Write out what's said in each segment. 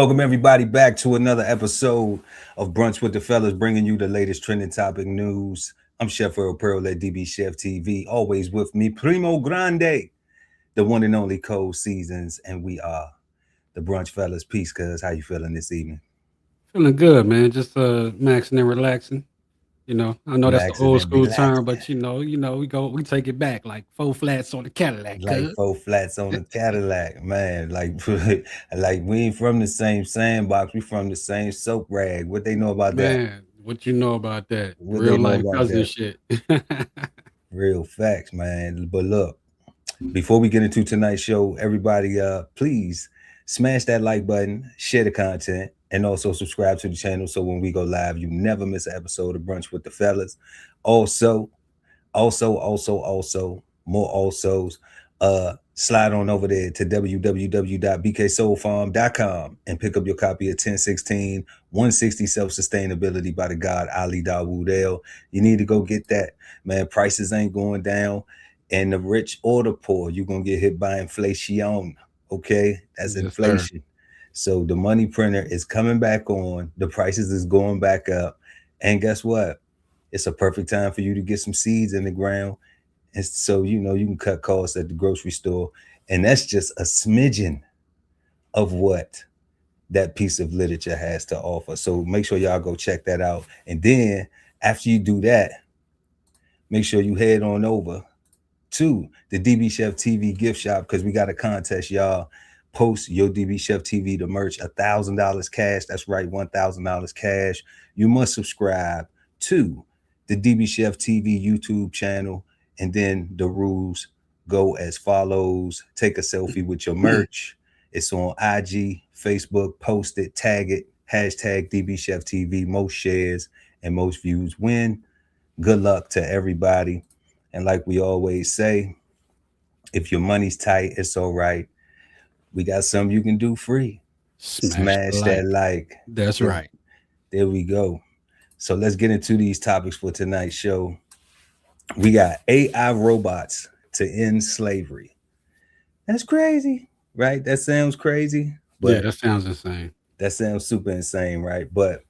Welcome everybody back to another episode of Brunch with the Fellas, bringing you the latest trending topic news. I'm Chef Earl Pearl at DBCHEFTV. Always with me, Primo Grande, the one and only Cold Seasons, and we are the Brunch Fellas. Peace, cuz. How you feeling this evening? Feeling good, man. Just maxing and relaxing. I know that's the Relaxing old and school term, relaxing. but we take it back like four flats on the Cadillac, Like cuz. four flats on the Cadillac, man. Like we ain't from the same sandbox. We from the same soap rag. What they know about that? Man, what you know about that? What they Real know life about cousin that? shit. Real facts, man. But look, before we get into tonight's show, everybody, please smash that like button, share the content, and also subscribe to the channel so when we go live, you never miss an episode of Brunch with the Fellas. Also, also, more alsos. Slide on over there to www.bksoulfarm.com and pick up your copy of 1016 160 Self-Sustainability by the God Ali Dawood. You need to go get that, man. Prices ain't going down, and the rich or the poor, you're gonna get hit by inflation. Okay, that's Yes, sir. inflation. So the money printer is coming back on, the prices is going back up, and guess what? It's a perfect time for you to get some seeds in the ground. And so, you can cut costs at the grocery store. And that's just a smidgen of what that piece of literature has to offer. So make sure y'all go check that out. And then after you do that, make sure you head on over to the DB Chef TV gift shop because we got a contest, y'all. Post your DB Chef TV the merch, $1,000 cash. That's right, $1,000 cash. You must subscribe to the DB Chef TV YouTube channel, and then the rules go as follows: take a selfie with your merch. It's on IG, Facebook. Post it, tag it, hashtag DB Chef TV. Most shares and most views win. Good luck to everybody. And like we always say, if your money's tight, it's all right. We got something you can do free. Smash the Smash that like. like. That's There, right. there we go. So let's get into these topics for tonight's show. We got AI robots to end slavery. That's crazy, right? That sounds crazy, Yeah, but that sounds insane. that sounds super insane, right? But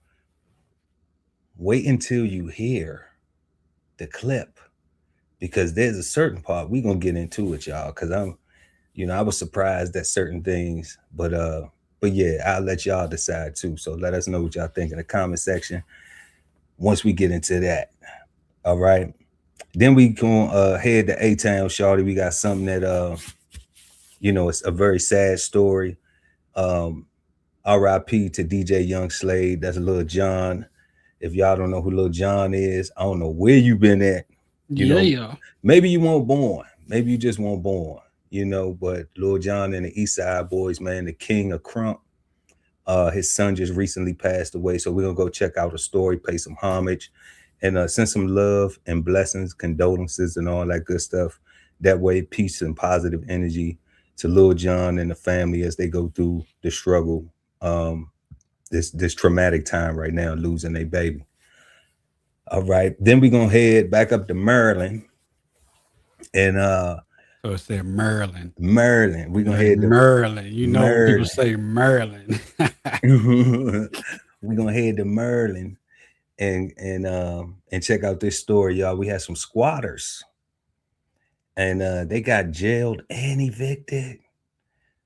wait until you hear the clip because there's a certain part we're gonna get into it, y'all. Because I was surprised at certain things, but yeah, I'll let y'all decide too. So let us know what y'all think in the comment section once we get into that. All right. Then we can head to A Town, Shawty. We got something that it's a very sad story. Um, R.I.P. to DJ Young Slade. That's Lil Jon. If y'all don't know who Lil Jon is, I don't know where you been at. You Yeah, know, yeah. maybe you weren't born. Maybe you just weren't born. But Lil Jon and the East Side Boys, man, the king of crunk. His son just recently passed away, so we're gonna go check out the story, pay some homage, and send some love and blessings, condolences, and all that good stuff. That way, peace and positive energy to Lil Jon and the family as they go through the struggle, um, this traumatic time right now, losing their baby. All right, then we're gonna head back up to Maryland, and So it said Maryland. Maryland, we're gonna Like head to Maryland. You know when people Maryland. say Maryland. We're gonna head to Maryland and check out this story, y'all. We had some squatters, and they got jailed and evicted.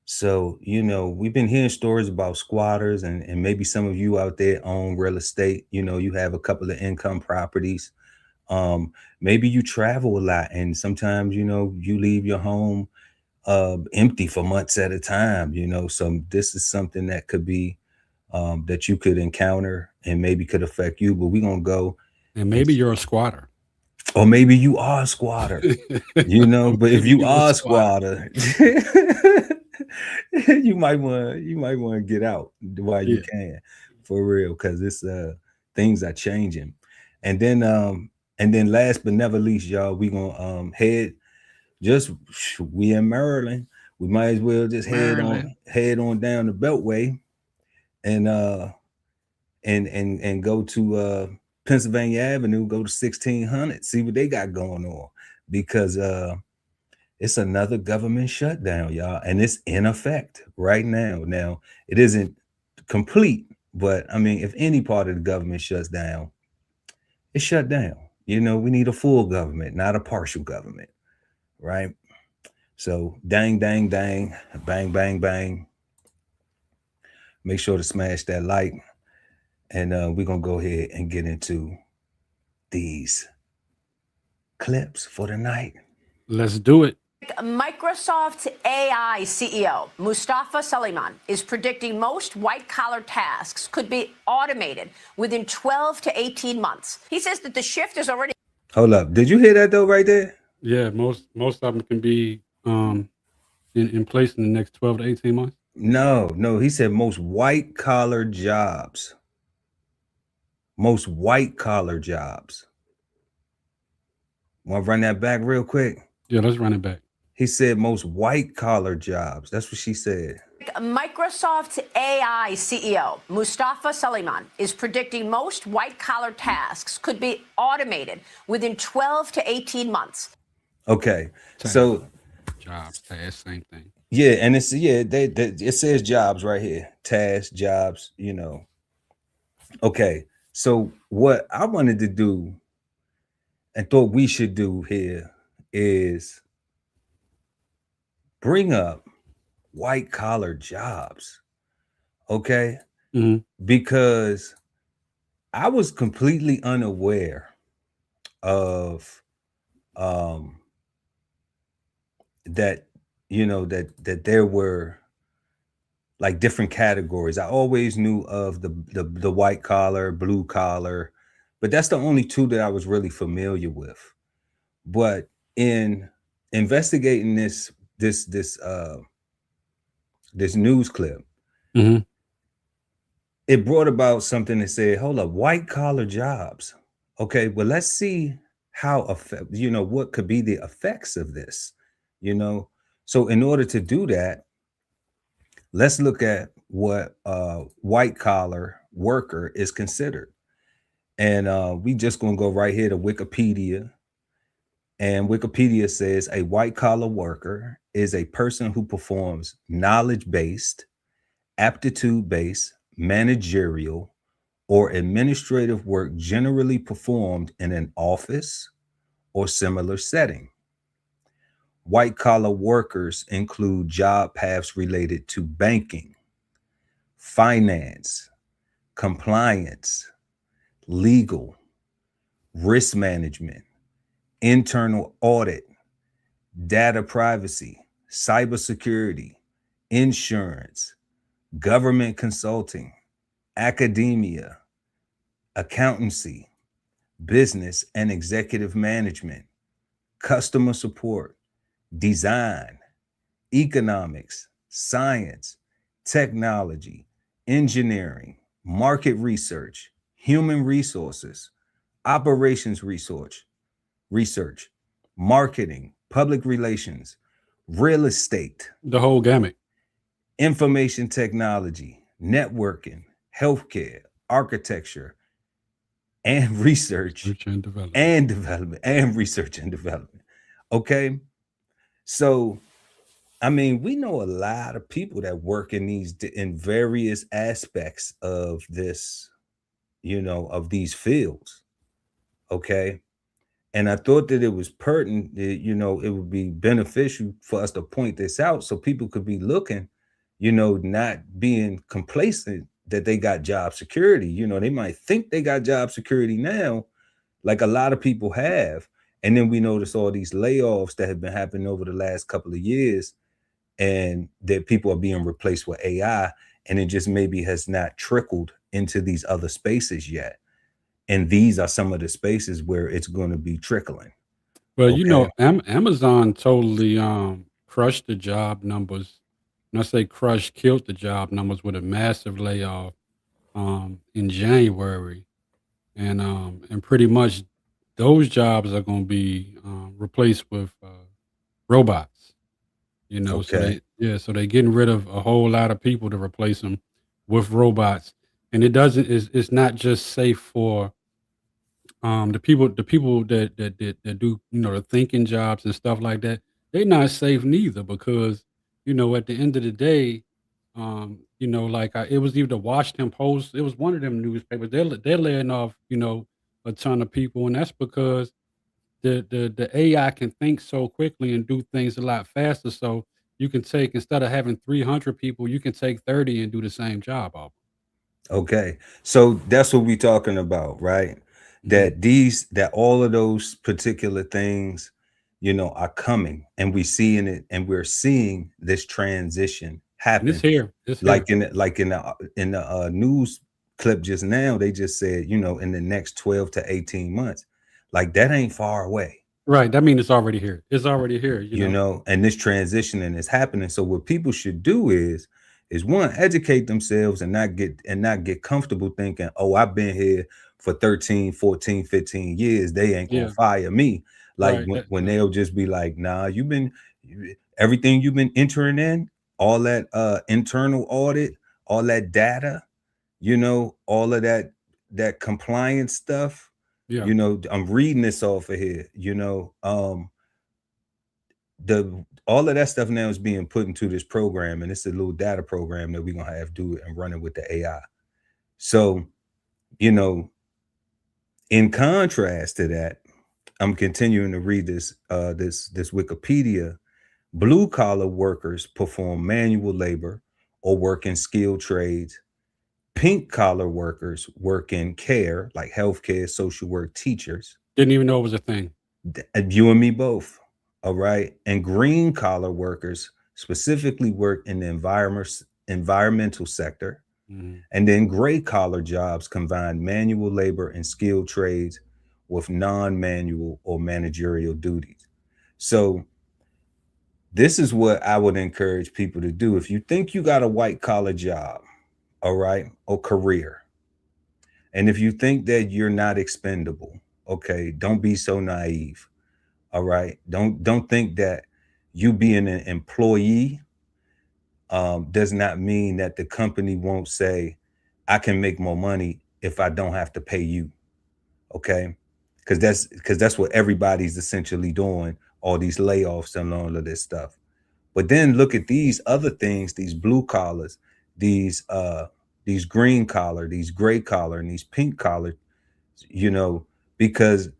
So we've been hearing stories about squatters, and maybe some of you out there own real estate. You have a couple of income properties. Maybe you travel a lot, and sometimes you leave your home empty for months at a time. So this is something that could be that you could encounter and maybe could affect you. But we're gonna go And and maybe you're a squatter. or maybe you are a squatter, Or but if maybe you you a are a squatter. squatter, you might want to get out while you Yeah. can, for real, because it's things are changing. And then last but never least, y'all, we gonna head just we in Maryland. We might as well just head Maryland. on head on down the Beltway and and go to Pennsylvania Avenue, go to 1600, see what they got going on, because it's another government shutdown, y'all, and it's in effect right now. Now, it isn't complete. But I mean, if any part of the government shuts down, it's shut down. We need a full government, not a partial government, right? So dang, dang, dang, bang, bang, bang. Make sure to smash that like, and we're gonna go ahead and get into these clips for the night. Let's do it. Microsoft AI CEO Mustafa Suleyman is predicting most white-collar tasks could be automated within 12 to 18 months. He says that the shift is already... Hold up. Did you hear that though right there? Yeah, most of them can be in place in the next 12 to 18 months. No. He said most white-collar jobs. Most white-collar jobs. Want to run that back real quick? Yeah, let's run it back. He said most white-collar jobs. That's what she said. Microsoft AI CEO Mustafa Suleyman is predicting most white-collar tasks could be automated within 12 to 18 months. Okay, so jobs, tasks, same thing. Yeah, and it's it says jobs right here, tasks, jobs. Okay, so what I wanted to do and thought we should do here is bring up white-collar jobs, okay? Mm-hmm. Because I was completely unaware of that that there were like different categories. I always knew of the white collar, blue collar, but that's the only two that I was really familiar with. But in investigating this news clip, mm-hmm. it brought about something that said, hold up, white collar jobs. Okay, well, let's see how what could be the effects of this, So in order to do that, let's look at what white collar worker is considered. And we just gonna go right here to Wikipedia. And Wikipedia says a white collar worker is a person who performs knowledge-based, aptitude-based, managerial, or administrative work generally performed in an office or similar setting. White collar workers include job paths related to banking, finance, compliance, legal, risk management, internal audit, data privacy, cybersecurity, insurance, government consulting, academia, accountancy, business and executive management, customer support, design, economics, science, technology, engineering, market research, human resources, operations research, marketing, public relations, real estate, the whole gamut, information technology, networking, healthcare, architecture, and research and development, and research and development. Okay, so I mean, we know a lot of people that work in various aspects of this, of these fields. Okay, and I thought that it was pertinent that it would be beneficial for us to point this out so people could be looking, not being complacent that they got job security. They might think they got job security now, like a lot of people have. And then we notice all these layoffs that have been happening over the last couple of years, and that people are being replaced with AI, and it just maybe has not trickled into these other spaces yet. And these are some of the spaces where it's going to be trickling. Well, Amazon totally crushed the job numbers. When I say crushed, killed the job numbers with a massive layoff in January, and pretty much those jobs are going to be replaced with robots. Okay. So they're getting rid of a whole lot of people to replace them with robots, and it's not just safe for the people that do the thinking jobs and stuff like that. They're not safe neither, because at the end of the day, Like it was either the Washington Post. It was one of them newspapers. They're laying off, a ton of people, and that's because the AI can think so quickly and do things a lot faster. So you can take instead of having 300 people, you can take 30 and do the same job. Okay. So that's what we're talking about, right? Mhm. That all of those particular things, are coming, and we seeing it, and we're seeing this transition And it's happen. here. It's Like here. in the news clip just now, they just said, in the next 12 to 18 months. Like that ain't far away. Right. That means it's already here. It's already here. And this transitioning is happening. So what people should do is one, educate themselves and not get comfortable thinking, oh, I've been here for 13, 14, 15 years, they ain't gonna Yeah. fire me. Like Right. when they'll just be like, nah, everything you've been entering in, all that internal audit, all that data, all of that compliance stuff, Yeah. I'm reading this off of here, the all of that stuff now is being put into this program, and it's a little data program that we're gonna have do it and run it with the AI. So, you know, in contrast to that, I'm continuing to read this Wikipedia. Blue collar workers perform manual labor or work in skilled trades. Pink collar workers work in care, like healthcare, social work, teachers. Didn't even know it was a thing. You and me both. All right. And green collar workers specifically work in the environmental sector. Mhm. And then gray collar jobs combine manual labor and skilled trades with non-manual or managerial duties. So this is what I would encourage people to do. If you think you got a white collar job, all right, or career, and if you think that you're not expendable, okay, don't be so naive. All right. Don't think that you being an employee does not mean that the company won't say, I can make more money if I don't have to pay you. Okay. Because that's what everybody's essentially doing, all these layoffs and all of this stuff. But then look at these other things, these blue collars, these green collar, these gray collar, and these pink collar, you know, because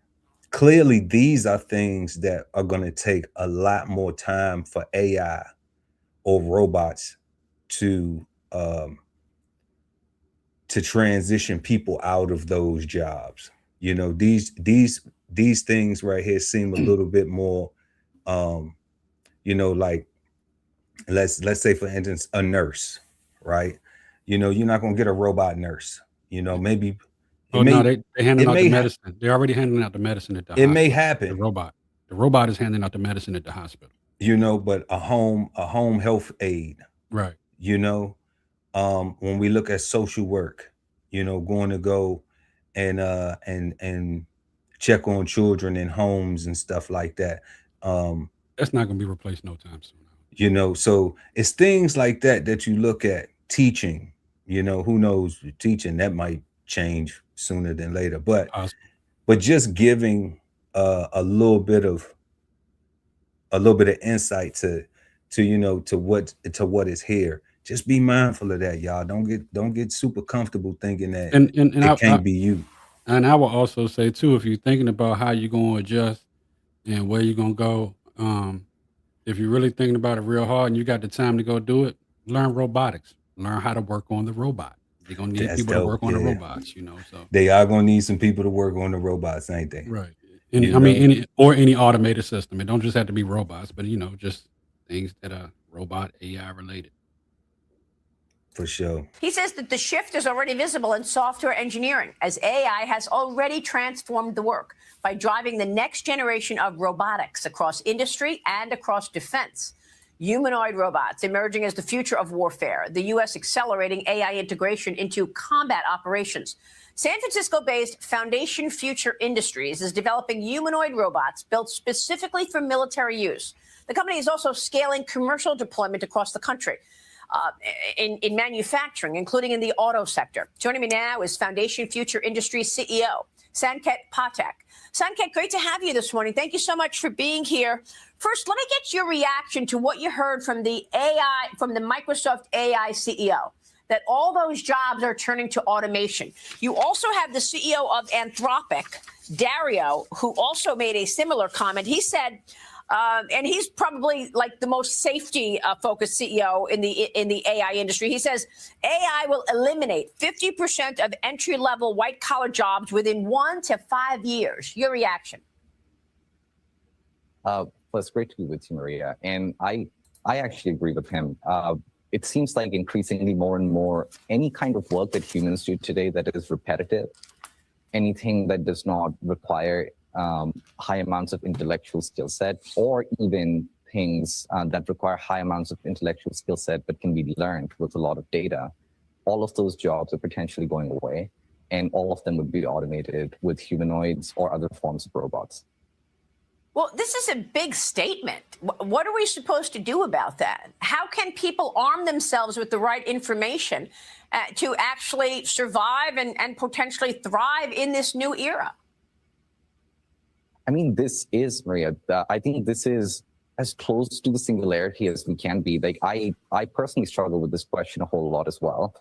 clearly these are things that are going to take a lot more time for AI or robots to um, to transition people out of those jobs. These things right here seem a little bit more, um, like let's say for instance a nurse, right? You're not going to get a robot nurse. Maybe it Oh no, may they handing it out the may medicine. They're already handing out the medicine at the it may hospital. The happen, robot. The robot is handing out the medicine at the hospital. but a home health aide, Right. you know when we look at social work, going to go and check on children in homes and stuff like that. um That's not gonna be replaced no time soon. so it's things like that you look at. Teaching, who knows, teaching that might change sooner than later, but Possible. just giving a little bit of insight to what is here. Just be mindful of that, y'all. Don't get super comfortable thinking that And it can't be you. I will also say too, if you're thinking about how you're gonna adjust and where you're gonna go, if you're really thinking about it real hard and you got the time to go do it, learn robotics. Learn how to work on the robot. They're gonna need That's people to dope. work on the Yeah, robots. So they are gonna need some people to work on the robots, ain't they? right. You know, Any automated system. It don't just have to be robots, but just things that are robot AI related. for sure. He says that the shift is already visible in software engineering, as AI has already transformed the work by driving the next generation of robotics across industry and across defense. Humanoid robots emerging as the future of warfare, the U.S. accelerating AI integration into combat operations. San Francisco-based Foundation Future Industries is developing humanoid robots built specifically for military use. The company is also scaling commercial deployment across the country. In manufacturing, including in the auto sector. Joining me now is Foundation Future Industries CEO, Sanket Patek. Sanket, great to have you this morning. Thank you so much for being here. First, let me get your reaction to what you heard from the Microsoft AI CEO. that all those jobs are turning to automation. You also have the CEO of Anthropic, Dario, who also made a similar comment. He said, and he's probably like the most safety-focused CEO in the AI industry. He says AI will eliminate 50% of entry-level white-collar jobs within 1 to 5 years. Your reaction? Well, it's great to be with you, Maria. And I actually agree with him. It seems like increasingly more and more, any kind of work that humans do today that is repetitive, anything that does not require high amounts of intellectual skill set, or even things that require high amounts of intellectual skill set but can be learned with a lot of data, all of those jobs are potentially going away, and all of them would be automated with humanoids or other forms of robots. Well, this is a big statement. What are we supposed to do about that? How can people arm themselves with the right information to actually survive and potentially thrive in this new era? I mean, this is, Maria, I think this is as close to the singularity as we can be. Like, I personally struggle with this question a whole lot as well.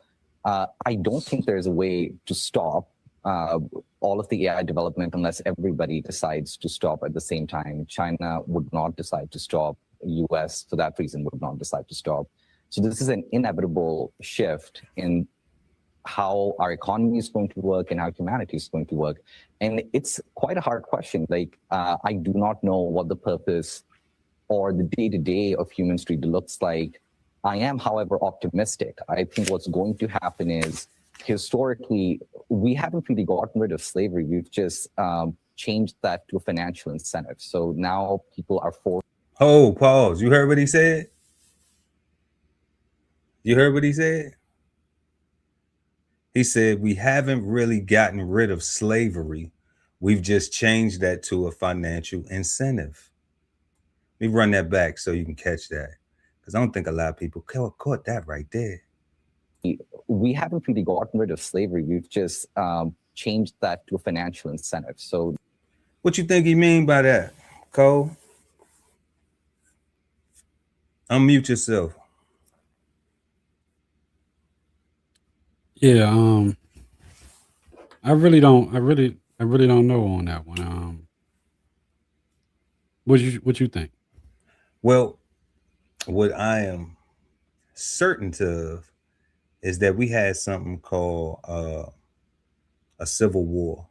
I don't think there's a way to stop all of the AI development unless everybody decides to stop at the same time. China would not decide to stop. US, for that reason, would not decide to stop. So this is an inevitable shift in how our economy is going to work and how humanity is going to work. And it's quite a hard question. Like, I do not know what the purpose or the day-to-day of human street looks like. I am, however, optimistic. I think what's going to happen is, historically, we haven't really gotten rid of slavery. We've just changed that to a financial incentive. So now people are forced. Oh, pause. You heard what he said? You heard what he said? He said, we haven't really gotten rid of slavery. We've just changed that to a financial incentive. Let me run that back so you can catch that, because I don't think a lot of people caught that right there. We haven't really gotten rid of slavery. We've just changed that to a financial incentive. So what you think he mean by that, Cole? Unmute yourself. Yeah, I really don't know on that one. What you think? Well, what I am certain of is that we had something called a civil war.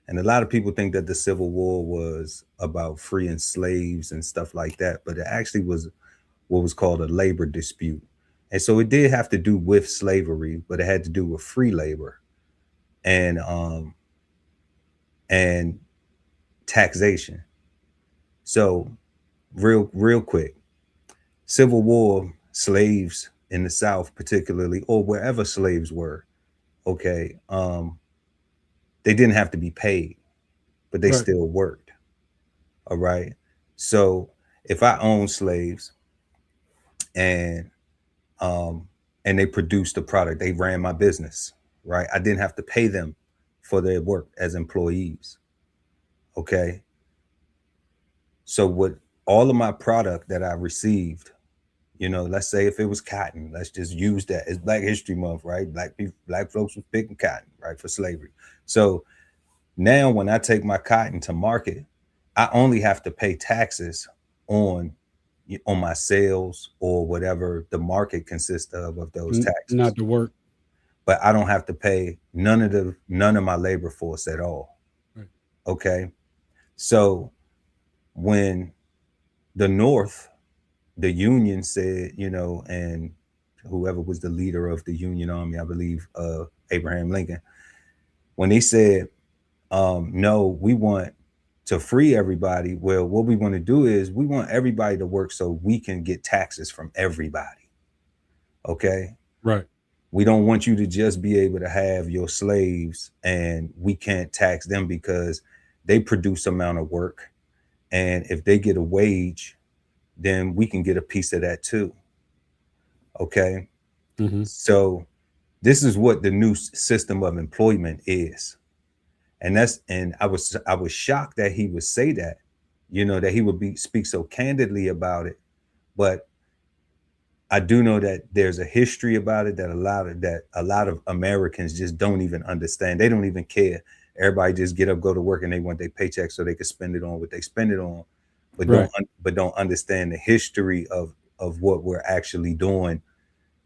And a lot of people think that the Civil War was about freeing slaves and stuff like that, but it actually was what was called a labor dispute. And so it did have to do with slavery, but it had to do with free labor and taxation. So real quick, Civil War, slaves in the South particularly, or wherever slaves were, okay, they didn't have to be paid, but they still worked. All right. So if I own slaves and they produced a product, they ran my business, right? I didn't have to pay them for their work as employees. Okay. So what all of my product that I received, you know, let's say if it was cotton, let's just use that. It's Black History Month, right? Black folks was picking cotton, right, for slavery. So now when I take my cotton to market, I only have to pay taxes on my sales or whatever the market consists of those taxes. Not the work. But I don't have to pay none of my labor force at all. Right. Okay. So when the North, the Union said, you know, and whoever was the leader of the Union Army, I believe Abraham Lincoln, when they said, no, we want to free everybody. Well, what we want to do is we want everybody to work so we can get taxes from everybody. Okay. Right. We don't want you to just be able to have your slaves and we can't tax them because they produce amount of work. And if they get a wage, then we can get a piece of that too. Okay. Mm-hmm. So this is what the new system of employment is. And I was shocked that he would say that, you know, that he would speak so candidly about it. But I do know that there's a history about it that a lot of Americans just don't even understand. They don't even care. Everybody just get up, go to work, and they want their paycheck so they can spend it on what they spend it on, but Right. don't understand the history of what we're actually doing.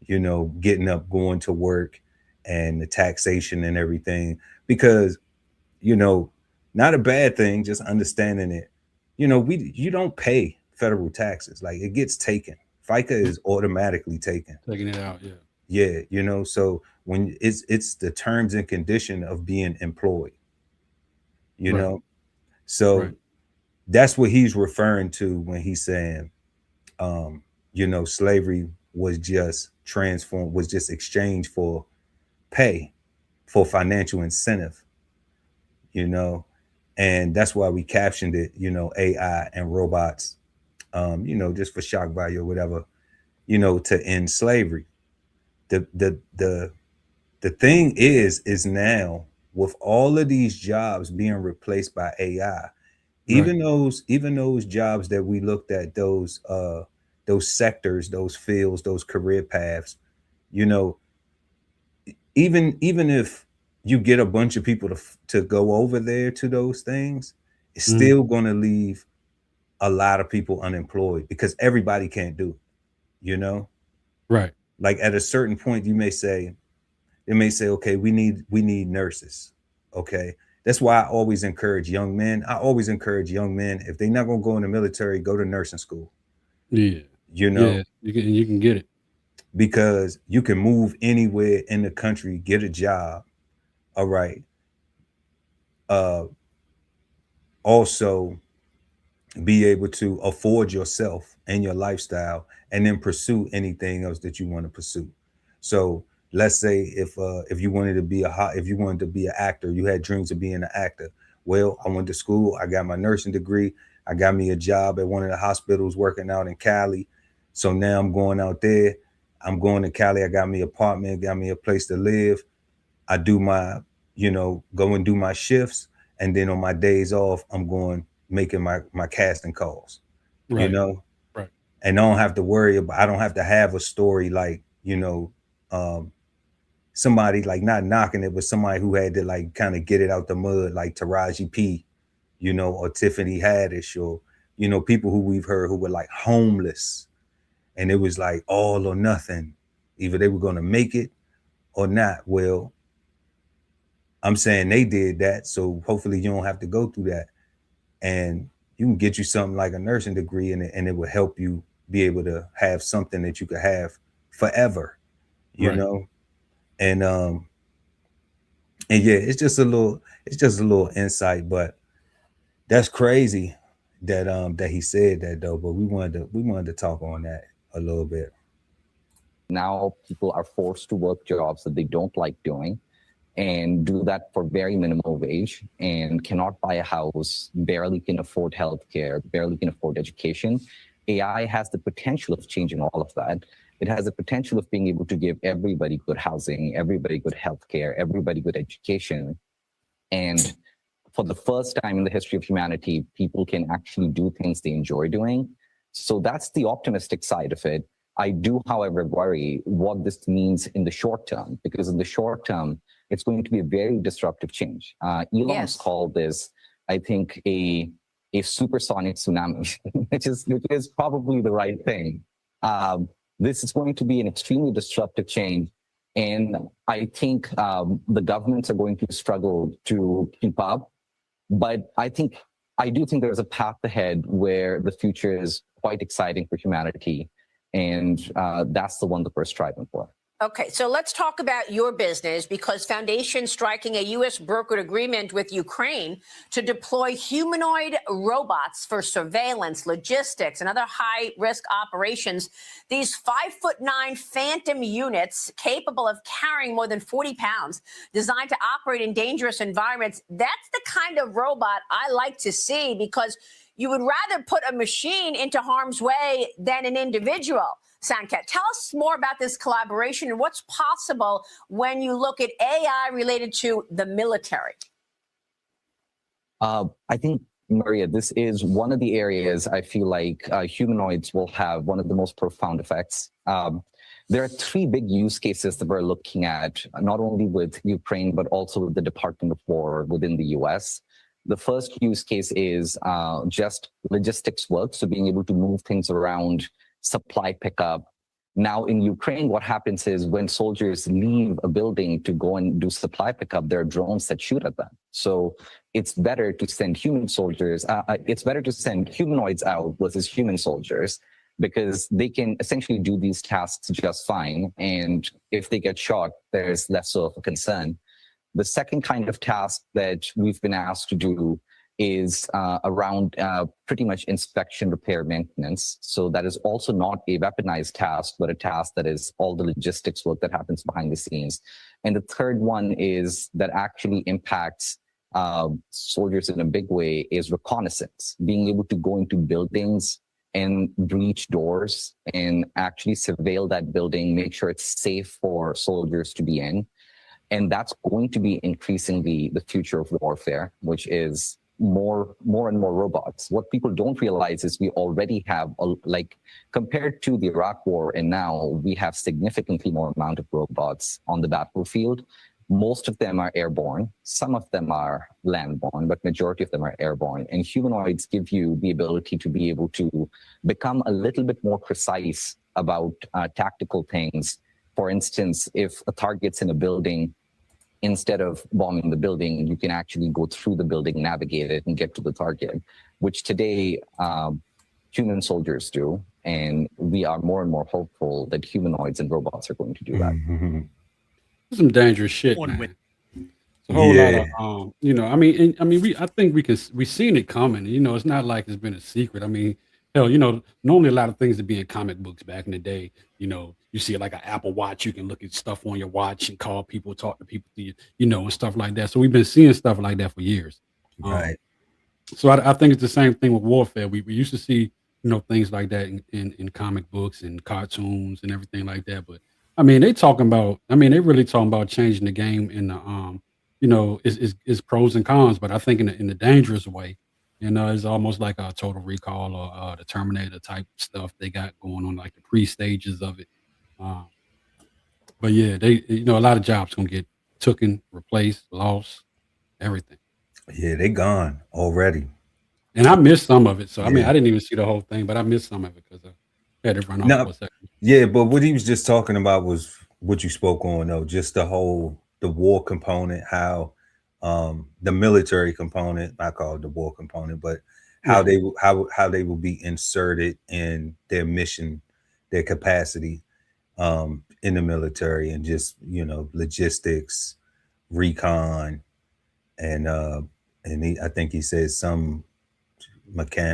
You know, getting up, going to work, and the taxation and everything. Because, you know, not a bad thing, just understanding it. You know, you don't pay federal taxes. Like, it gets taken. FICA is automatically taken. Taking it out, yeah. Yeah, you know, so when it's the terms and condition of being employed, you Right. know. So Right. that's what he's referring to when he's saying, you know, slavery was just exchanged for pay, for financial incentive, you know. And that's why we captioned it, you know, AI and robots, you know, just for shock value or whatever, you know, to end slavery. The thing is now, with all of these jobs being replaced by AI, Right. even those jobs that we looked at, those sectors, those fields, those career paths, you know, even if you get a bunch of people to go over there to those things, it's Mhm. still going to leave a lot of people unemployed because everybody can't do it, you know. Right. Like, at a certain point, they may say, okay, we need nurses. Okay. That's why I always encourage young men. I always encourage young men, if they're not gonna go in the military, go to nursing school, Yeah. you know, Yeah. You can get it. because you can move anywhere in the country, get a job. All right. Uh Also be able to afford yourself and your lifestyle, and then pursue anything else that you want to pursue. So let's say if you wanted to be if you wanted to be an actor, you had dreams of being an actor. Well, I went to school, I got my nursing degree, I got me a job at one of the hospitals working out in Cali. So now I'm going out there, I'm going to Cali, I got me an apartment, got me a place to live. I do my, you know, go and do my shifts, and then on my days off, I'm going making my casting calls, you Right. know, Right. and I don't have to have a story like, you know, um, somebody like, not knocking it, but somebody who had to like kind of get it out the mud, like Taraji P, you know, or Tiffany Haddish, or, you know, people who we've heard who were like homeless, and it was like all or nothing. Either they were going to make it or not. Well, I'm saying they did that, so hopefully you don't have to go through that, and you can get you something like a nursing degree, and it will help you be able to have something that you could have forever, you Right. know. And yeah, it's just a little insight, but that's crazy that he said that though. But we wanted to talk on that a little bit. Now people are forced to work jobs that they don't like doing and do that for very minimal wage and cannot buy a house, barely can afford healthcare, barely can afford education. AI has the potential of changing all of that. It has the potential of being able to give everybody good housing, everybody good healthcare, everybody good education. And for the first time in the history of humanity, people can actually do things they enjoy doing. So that's the optimistic side of it. I do, however, worry what this means in the short term, because in the short term, it's going to be a very disruptive change. Elon's called this, I think, a supersonic tsunami, which is probably the right thing. This is going to be an extremely disruptive change. And I think the governments are going to struggle to keep up. But I do think there's a path ahead where the future is quite exciting for humanity. And that's the one that we're striving for. Okay, so let's talk about your business, because Foundation striking a U.S. brokered agreement with Ukraine to deploy humanoid robots for surveillance, logistics, and other high-risk operations. These 5'9" Phantom units capable of carrying more than 40 pounds, designed to operate in dangerous environments. That's the kind of robot I like to see, because you would rather put a machine into harm's way than an individual. Sanket, tell us more about this collaboration and what's possible when you look at AI related to the military. I think Maria, this is one of the areas I feel like humanoids will have one of the most profound effects. There are three big use cases that we're looking at, not only with Ukraine, but also with the Department of War within the US. The first use case is just logistics work, so being able to move things around, supply pickup. Now in Ukraine, what happens is when soldiers leave a building to go and do supply pickup, there are drones that shoot at them. So it's better to send human soldiers, it's better to send humanoids out versus human soldiers, because they can essentially do these tasks just fine. And if they get shot, there's less of a concern. The second kind of task that we've been asked to do is around pretty much inspection, repair, maintenance. So that is also not a weaponized task, but a task that is all the logistics work that happens behind the scenes. And the third one is that actually impacts soldiers in a big way is reconnaissance, being able to go into buildings and breach doors and actually surveil that building, make sure it's safe for soldiers to be in. And that's going to be increasingly the future of warfare, which is more and more robots. What people don't realize is we already have, like, compared to the Iraq War and now, we have significantly more amount of robots on the battlefield. Most of them are airborne. Some of them are landborne, but majority of them are airborne. And humanoids give you the ability to be able to become a little bit more precise about tactical things. For instance, if a target's in a building, instead of bombing the building, you can actually go through the building, navigate it, and get to the target, which today human soldiers do. And we are more and more hopeful that humanoids and robots are going to do that. Mm-hmm. Some dangerous shit, man. It's a whole lot of, I think we seen it coming. It's not like it's been a secret. I mean, hell, normally a lot of things that be in comic books back in the day, you see like an Apple Watch, you can look at stuff on your watch and call people, talk to people, and stuff like that. So we've been seeing stuff like that for years. Right. So I think it's the same thing with warfare. We used to see, things like that in comic books and cartoons and everything like that. But I mean, they really talking about changing the game in the, is pros and cons, but I think in the dangerous way, it's almost like a Total Recall or the Terminator type stuff they got going on, like the pre-stages of it. But yeah, a lot of jobs gonna get taken, replaced, lost, everything. Yeah, they gone already. And I missed some of it. So, I mean, Yeah. I didn't even see the whole thing, but I missed some of it because I had to run off No, for a second. yeah, but what he was just talking about was what you spoke on, though, just the war component, how the military component, I call it the war component, but how Yeah. how they will be inserted in their mission, their capacity in the military, and just logistics, recon, and I think he says some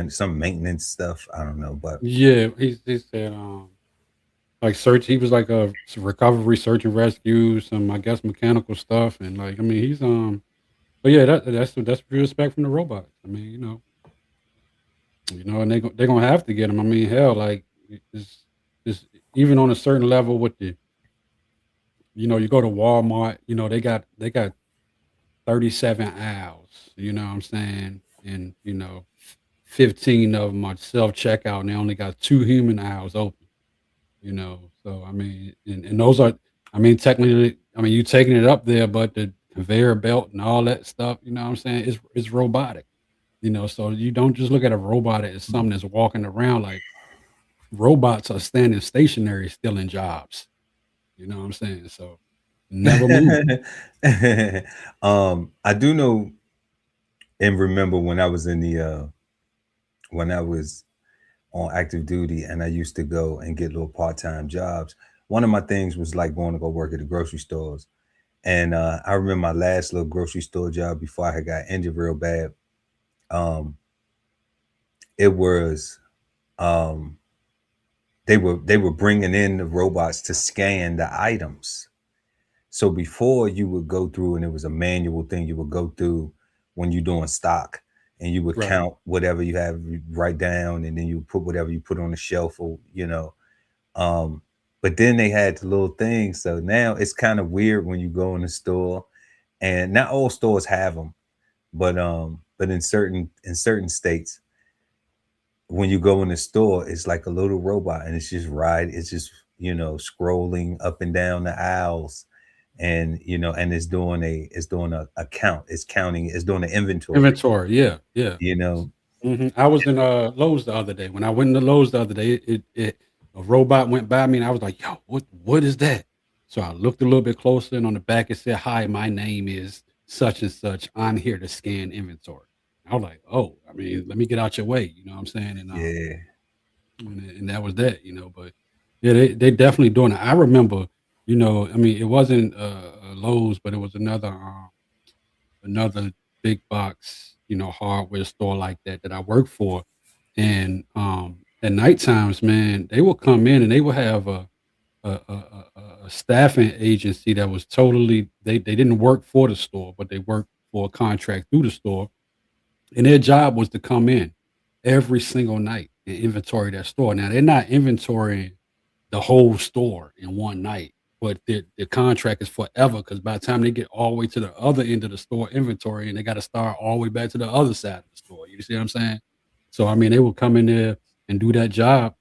some maintenance stuff. I don't know, but Yeah, he said, like he was like a recovery, search and rescue, some, I guess, mechanical stuff. And like, I mean, but yeah, that's what you expect from the robots. I mean, and they're going to have to get them. I mean, hell, like it's even on a certain level with you go to Walmart, they got 37 aisles, you know what I'm saying? And, 15 of them are self checkout and they only got 2 human aisles open, So, I mean, and those are, I mean, technically, I mean, you taking it up there, but the conveyor belt and all that stuff, you know what I'm saying? It's robotic, so you don't just look at a robot as something that's walking around. Like, robots are standing stationary, still in jobs. You know what I'm saying? So never move. I do know and remember when I was when I was on active duty and I used to go and get little part-time jobs. One of my things was like going to go work at the grocery stores. And I remember my last little grocery store job before I had got injured real bad. It was they were bringing in the robots to scan the items. So before you would go through, and it was a manual thing, you would go through when you're doing stock, and you would Right. count whatever you have, you write down, and then you put whatever you put on the shelf, or But then they had the little things. So now it's kind of weird when you go in the store, and not all stores have them, but in certain states, when you go in the store, it's like a little robot, and it's just scrolling up and down the aisles, and and it's doing a count, it's counting, it's doing the inventory. Inventory, yeah, yeah. You know, I was in Lowe's the other day. When I went into Lowe's the other day, a robot went by me, and I was like, "Yo, what is that?" So I looked a little bit closer, and on the back it said, "Hi, my name is such and such. I'm here to scan inventory." I was like, "Oh, I mean, let me get out your way." You know what I'm saying? yeah, And that was that. But yeah, they definitely doing it. I remember, I mean, it wasn't Lowe's, but it was another big box, hardware store like that I worked for. And at night times, man, they will come in and they will have a staffing agency that was totally they didn't work for the store, but they worked for a contract through the store. And their job was to come in every single night and inventory that store. Now they're not inventorying the whole store in one night. But the contract is forever because by the time they get all the way to the other end of the store inventory, and they got to start all the way back to the other side of the store. You see what I'm saying? So I mean, they will come in there and do that job,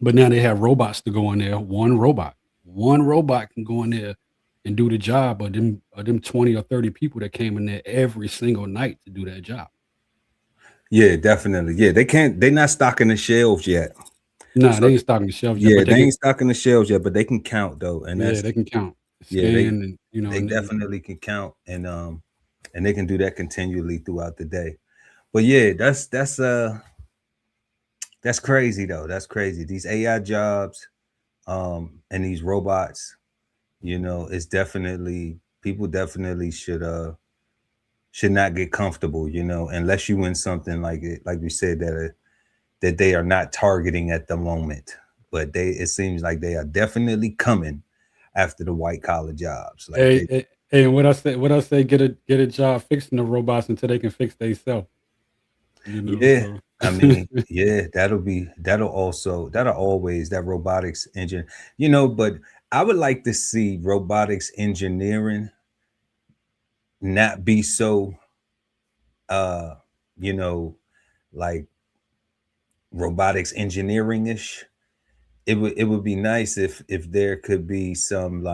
but now they have robots to go in there. One robot can go in there and do the job, but them 20 or 30 people that came in there every single night to do that job. yeah, definitely. Yeah, they're not stocking the shelves yet. No, So they ain't stocking the shelves yet, yeah, but they ain't stocking the shelves yet, but they can count though, and yeah, that's they can count, yeah, scan, and they definitely can count, and they can do that continually throughout the day. But yeah, that's crazy though. That's crazy. These AI jobs, and these robots, it's definitely, people definitely should not get comfortable, unless you win something like it, like we said, that they are not targeting at the moment. But it seems like they are definitely coming after the white collar jobs. Like hey, and what I say, get a job fixing the robots until they can fix themselves. yeah, So I mean, yeah, that'll always, that robotics engine, but I would like to see robotics engineering not be so uh you know like robotics engineering ish. It would be nice if there could be some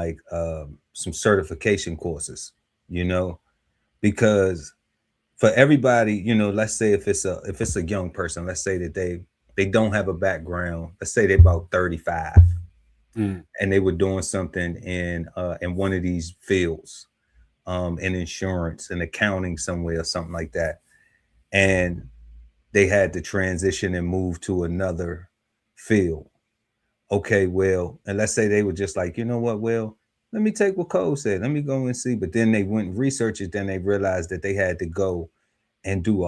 certification courses, you know, because for everybody, let's say if it's a young person, let's say that they don't have a background, let's say they're about 35, mm, and they were doing something in one of these fields, in insurance and accounting somewhere or something like that, and they had to transition and move to another field. Okay, well, and let's say they were just like, you know what, well, let me take what Cole said, let me go and see. But then they went and researched it, then they realized that they had to go and do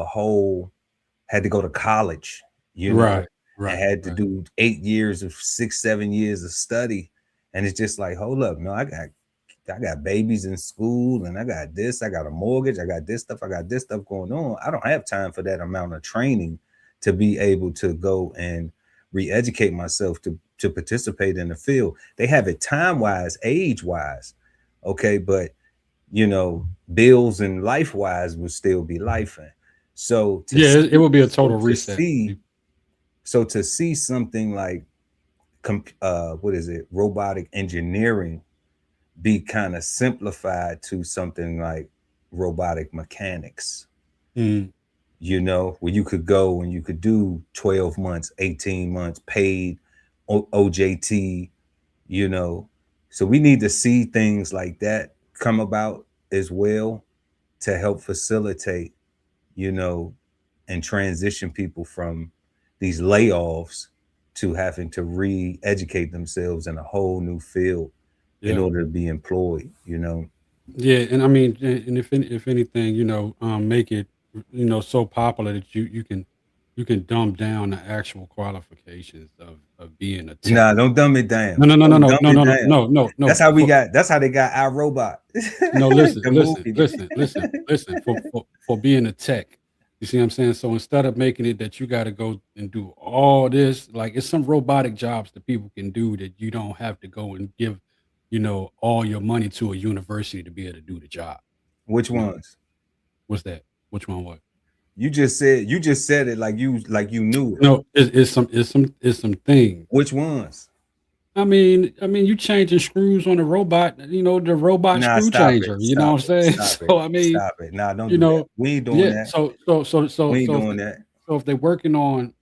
had to go to college, right, and right, had to right. do 8 years of 6, 7 years of study. And it's just like, hold up, no, I got babies in school, and I got this, I got a mortgage, I got this stuff going on. I don't have time for that amount of training to be able to go and re-educate myself to participate in the field. They have it time wise, age wise, okay, but bills and life wise would still be life. So to Yeah, see, it would be a so total to reset. see, so to see something like what is it, robotic engineering be kind of simplified to something like robotic mechanics, Mm, where you could go and you could do 12 months, 18 months paid OJT, you know. So we need to see things like that come about as well to help facilitate, you know, and transition people from these layoffs to having to re-educate themselves in a whole new field in yeah. order to be employed. Yeah, and I mean, and if anything, make it, so popular that you can dumb down the actual qualifications of being a tech. Nah, don't dumb it down. No, no, no, no, Don't no, dumb no, it no, no, down. no, no, That's no. how that's how they got our robot. No, listen, The listen, movie. listen, listen, listen. For being a tech, you see what I'm saying? So instead of making it that you got to go and do all this, like it's some robotic jobs that people can do that you don't have to go and give, all your money to a university to be able to do the job. Which You know, ones? what's that? Which one? What? You just said it like you knew it. No, it's some things. Which ones? I mean, you changing screws on a robot, the robot Nah, screw stop changer. it. You know Stop what I'm it. saying? Stop So it. I mean, Stop it. Nah, don't you do that. know, We ain't doing yeah. that. So We ain't so doing that. so if they're working on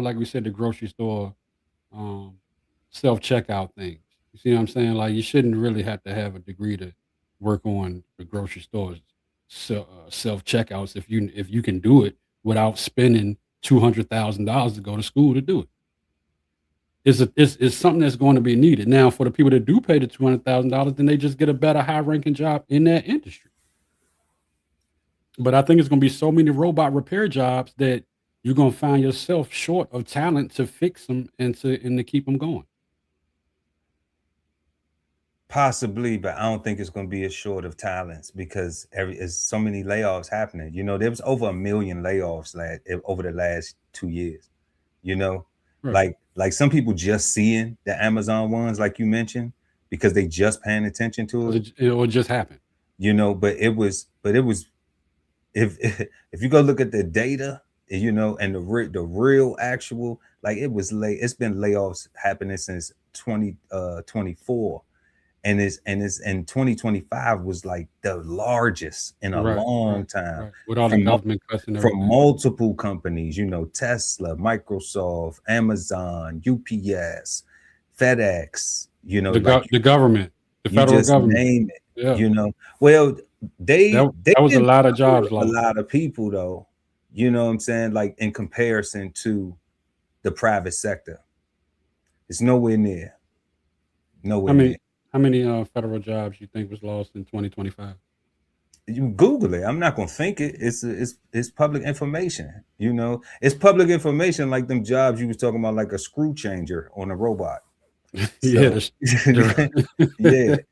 like we said, the grocery store self checkout things. You see what I'm saying? Like you shouldn't really have to have a degree to work on the grocery stores self checkouts if you can do it without spending $200,000 to go to school to do it. It's something that's going to be needed. Now, for the people that do pay the $200,000, then they just get a better high ranking job in that industry. But I think it's going to be so many robot repair jobs that you're going to find yourself short of talent to fix them and to keep them going. Possibly, but I don't think it's going to be as short of talents because there's so many layoffs happening. There was over 1 million layoffs over the last 2 years. Right. Like some people just seeing the Amazon ones, like you mentioned, because they just paying attention to it. It just happened. But it was if you go look at the data, and the real actual, like it's been layoffs happening since 2024. And it's in 2025 was like the largest in a long time. Right. With all the government cuts and from everything. multiple companies, Tesla, Microsoft, Amazon, UPS, FedEx, the government, the federal just government. Name it. Yeah. Well, that was a lot of jobs lost. A lot of people though, you know what I'm saying? Like in comparison to the private sector, it's nowhere near. How many federal jobs you think was lost in 2025? You Google it. I'm not gonna think it. It's public information. It's public information, like them jobs you was talking about, like a screw changer on a robot. Yeah, yeah. The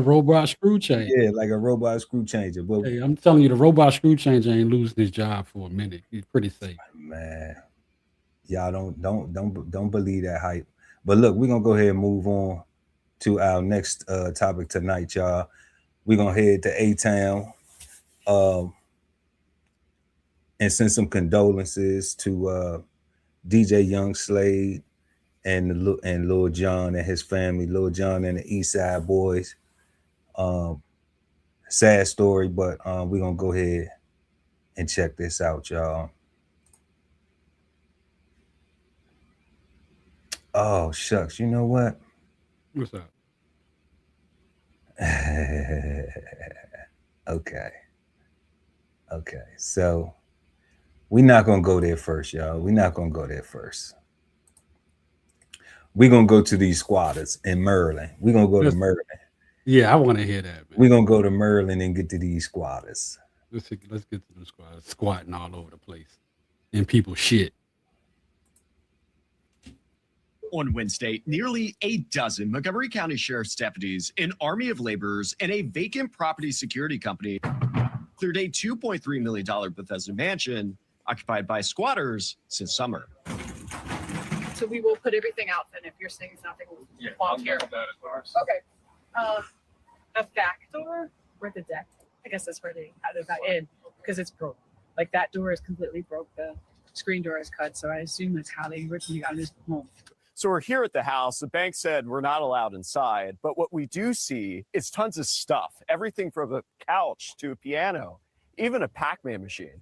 robot screw changer. Yeah, like a robot screw changer. But hey, I'm telling you, the robot screw changer ain't losing his job for a minute. He's pretty safe. Man, y'all don't believe that hype. But look, we're gonna go ahead and move on to our next topic tonight, y'all. We're gonna head to A-Town and send some condolences to DJ Young Slade and Lil Jon and his family, Lil Jon and the East Side Boys. Sad story, but we're gonna go ahead and check this out, y'all. Oh shucks, you know what? What's up? Okay. So we're not gonna go there first, y'all. We're not gonna go there first. We're gonna go to these squatters in Maryland. We're gonna go to Maryland. Yeah, I want to hear that, man. We're gonna go to Maryland and get to these squatters. Let's get to the squatters squatting all over the place and people shit. On Wednesday, nearly a dozen Montgomery County Sheriff's deputies, an army of laborers, and a vacant property security company cleared a $2.3 million Bethesda mansion occupied by squatters since summer. So we will put everything out then if you're saying something volunteer. Okay. A back door or the deck? I guess that's where they had it back in because it's broke. Like that door is completely broke. The screen door is cut. So I assume that's how they originally got this home. So we're here at the house. The bank said we're not allowed inside, but what we do see is tons of stuff. Everything from a couch to a piano, even a Pac-Man machine.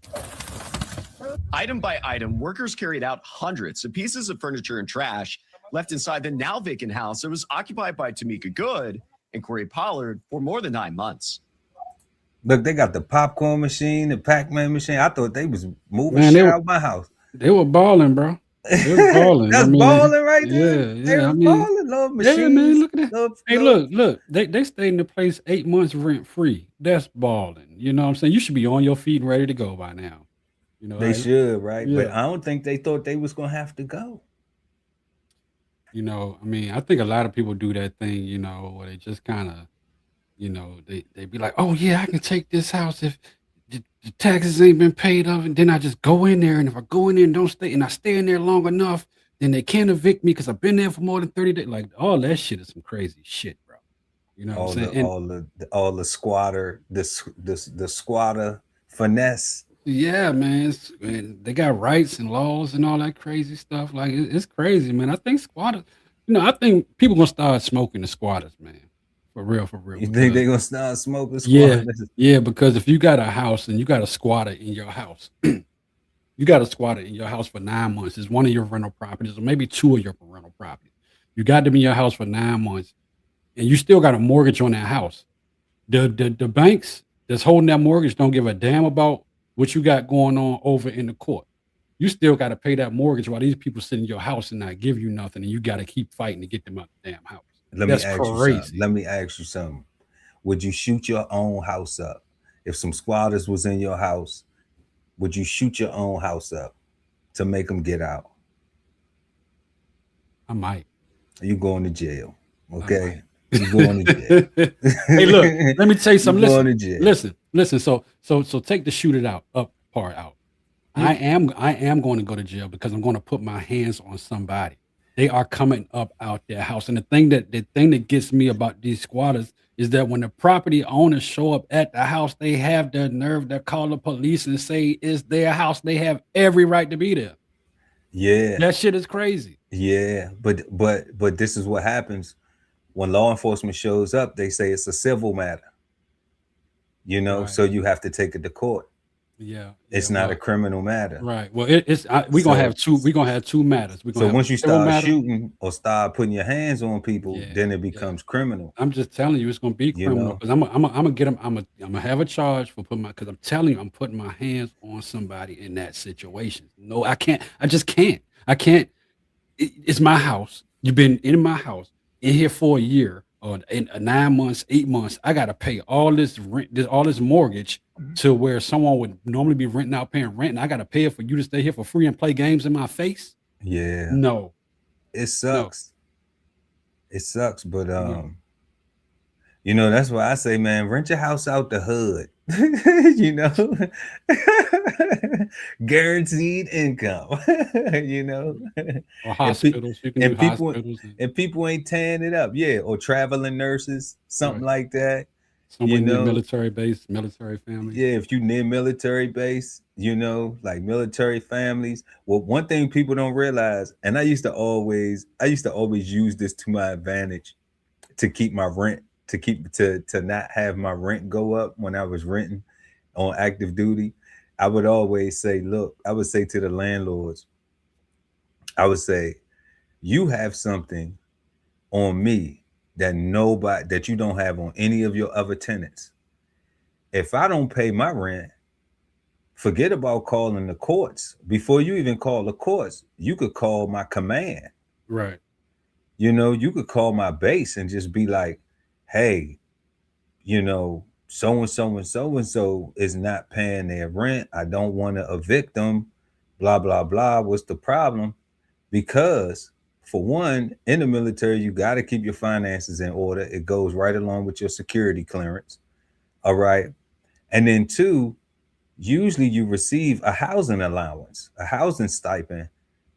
Item by item, workers carried out hundreds of pieces of furniture and trash left inside the now vacant house that was occupied by Tamika Good and Corey Pollard for more than 9 months. Look, they got the popcorn machine, the Pac-Man machine. I thought they was moving shit out of my house. They were balling, bro. They were balling. That's balling right there. Yeah. Balling, little machines. Yeah, man, look at that. Hey, look. They stayed in the place 8 months rent free. That's balling. You know what I'm saying? You should be on your feet and ready to go by now. They should, right? Yeah. But I don't think they thought they was gonna have to go. I think a lot of people do that thing, where they just kind of, they be like, oh yeah, I can take this house if the taxes ain't been paid of, and then I just go in there, and if I go in there and don't stay, and I stay in there long enough, then they can't evict me because I've been there for more than 30 days. Like all that shit is some crazy shit, bro. You know what I'm saying? All the squatter, the squatter finesse. Yeah, man, they got rights and laws and all that crazy stuff. Like it's crazy, man. I think squatters, I think people gonna start smoking the squatters, man. For real, You think because they gonna start smoking yeah, squatters? yeah, because if you got a house and you got a squatter in your house, you got a squatter in your house for 9 months. It's one of your rental properties, or maybe two of your rental properties. You got them in your house for 9 months, and you still got a mortgage on that house. The banks that's holding that mortgage don't give a damn about what you got going on over in the court. You still got to pay that mortgage while these people sit in your house and not give you nothing, and you got to keep fighting to get them out the damn house. That's crazy. Let me ask you something. Would you shoot your own house up if some squatters was in your house? Would you shoot your own house up to make them get out? I might. You going to jail? Okay. You going to jail. Hey, look, let me tell you something. Going to jail. Listen. So take the shoot it out up part out. I am going to go to jail because I'm going to put my hands on somebody. They are coming up out their house. And the thing that gets me about these squatters is that when the property owners show up at the house, they have the nerve to call the police and say it's their house. They have every right to be there. Yeah. That shit is crazy. Yeah. But this is what happens when law enforcement shows up. They say it's a civil matter. Right. So you have to take it to court. Yeah, it's not a criminal matter, right? Well, we're gonna have two matters. So once you start shooting or start putting your hands on people, then it becomes criminal. I'm just telling you, it's gonna be criminal because I'm gonna get them. I'm gonna have a charge for putting because I'm telling you, I'm putting my hands on somebody in that situation. No, I can't. I just can't. I can't. It's my house. You've been in my house in here for a year or in 9 months, 8 months. I gotta pay all this rent, all this mortgage. To where someone would normally be renting out, paying rent, and I got to pay it for you to stay here for free and play games in my face. Yeah, no, it sucks. No. It sucks, but that's why I say, man, rent your house out the hood. Guaranteed income. Or hospitals. And people ain't tearing it up. Yeah, or traveling nurses, something like that. Someone near military base, military family. Yeah, if you near military base, like military families. Well, one thing people don't realize, and I used to always use this to my advantage to keep my rent, to not have my rent go up when I was renting on active duty. I would always say, look, I would say to the landlords, I would say, you have something on me that you don't have on any of your other tenants. If I don't pay my rent, forget about calling the courts. Before you even call the courts, you could call my command. Right. You could call my base and just be like, hey, so-and-so and so-and-so is not paying their rent. I don't want to evict them, blah, blah, blah. What's the problem? Because for one, in the military, you got to keep your finances in order. It goes right along with your security clearance. All right. And then two, usually you receive a housing allowance, a housing stipend,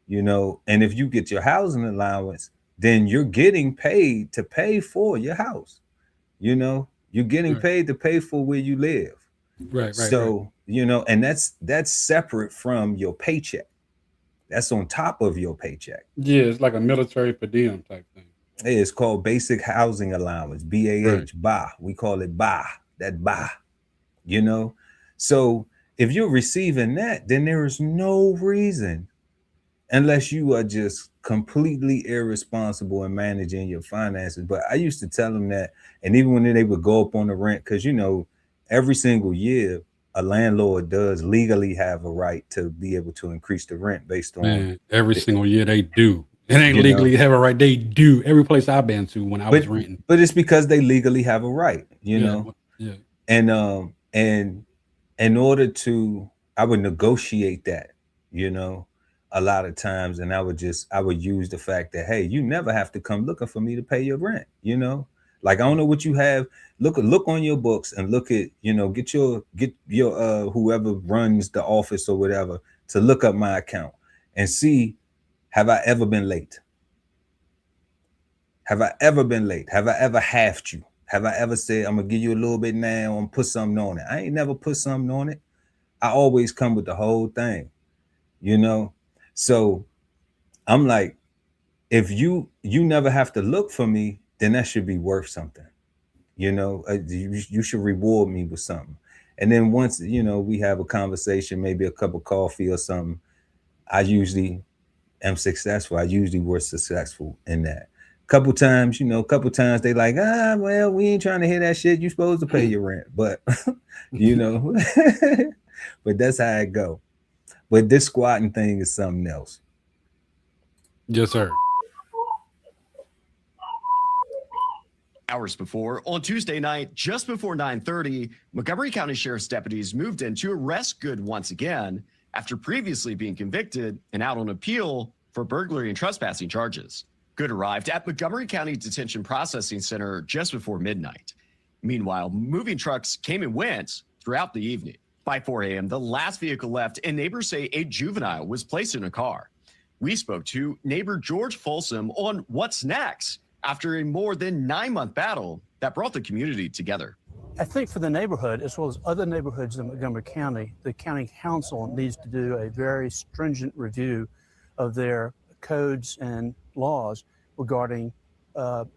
and if you get your housing allowance, then you're getting paid to pay for your house. You're getting paid to pay for where you live. Right. So, and that's separate from your paycheck. That's on top of your paycheck. Yeah, it's like a military per diem type thing. It's called basic housing allowance, BAH, BA. We call it BA, that BA, So if you're receiving that, then there is no reason, unless you are just completely irresponsible in managing your finances. But I used to tell them that, and even when they would go up on the rent, because, every single year, a landlord does legally have a right to be able to increase the rent based on every single year they do. It ain't legally have a right. They do. Every place I've been to when I was renting. But it's because they legally have a right, Yeah. And in order to, I would negotiate that, a lot of times, and I would use the fact that, hey, you never have to come looking for me to pay your rent, Like, I don't know what you have. Look on your books and look at, get your whoever runs the office or whatever to look up my account and see, have I ever been late? Have I ever been late? Have I ever halved you? Have I ever said, I'm gonna give you a little bit now and put something on it? I ain't never put something on it. I always come with the whole thing, you know? So I'm like, if you never have to look for me, then that should be worth something. You know, you should reward me with something. And then once, you know, we have a conversation, maybe a cup of coffee or something, I usually am successful. I usually was successful in that. Couple times they like, well, we ain't trying to hear that shit. You supposed to pay your rent. But, you know, but that's how it go. But this squatting thing is something else. Yes, sir. Hours before, on Tuesday night, just before 9:30, Montgomery County Sheriff's deputies moved in to arrest Good once again after previously being convicted and out on appeal for burglary and trespassing charges. Good arrived at Montgomery County Detention Processing Center just before midnight. Meanwhile, moving trucks came and went throughout the evening. By 4 a.m., the last vehicle left, and neighbors say a juvenile was placed in a car. We spoke to neighbor George Folsom on what's next after a more than 9-month battle that brought the community together. I think for the neighborhood, as well as other neighborhoods in Montgomery County, the county council needs to do a very stringent review of their codes and laws regarding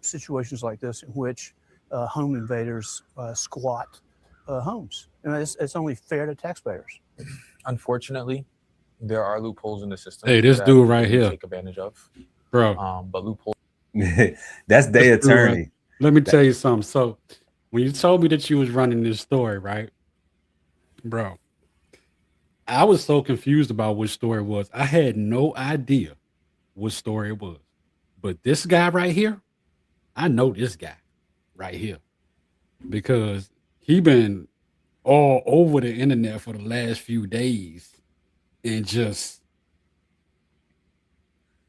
situations like this in which home invaders squat homes. And it's only fair to taxpayers. Unfortunately, there are loopholes in the system. Hey, this dude right here, take advantage of, bro. But loopholes. That's their attorney. Let me tell you something. So when you told me that you was running this story, right, bro, I was so confused about which story it was. I had no idea what story it was. But this guy right here, I know this guy right here because he been all over the internet for the last few days, and just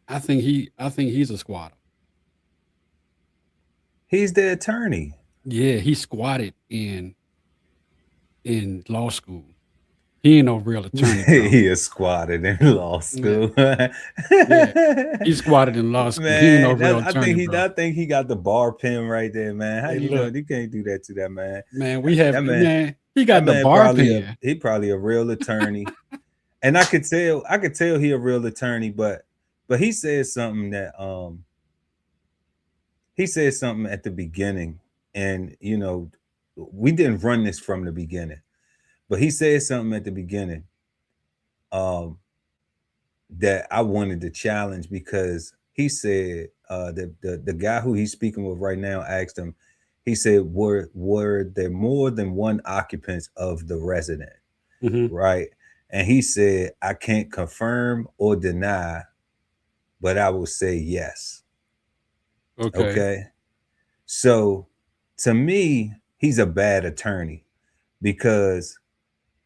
I think he's a squatter. He's the attorney. Yeah, he squatted in law school. He ain't no real attorney. He is squatted in law school. Yeah, he squatted in law school. Man, he ain't no real attorney. I think he got the bar pen right there, man. How you know you can't do that to that man? Man, we have man. He got the bar pen. He probably a real attorney, and I could tell he a real attorney. But he said something that he said something at the beginning, and you know, we didn't run this from the beginning. But he said something at the beginning that I wanted to challenge, because he said the guy who he's speaking with right now asked him, he said, were there more than one occupants of the resident? Mm-hmm. Right? And he said, I can't confirm or deny, but I will say yes. Okay. So to me, he's a bad attorney, because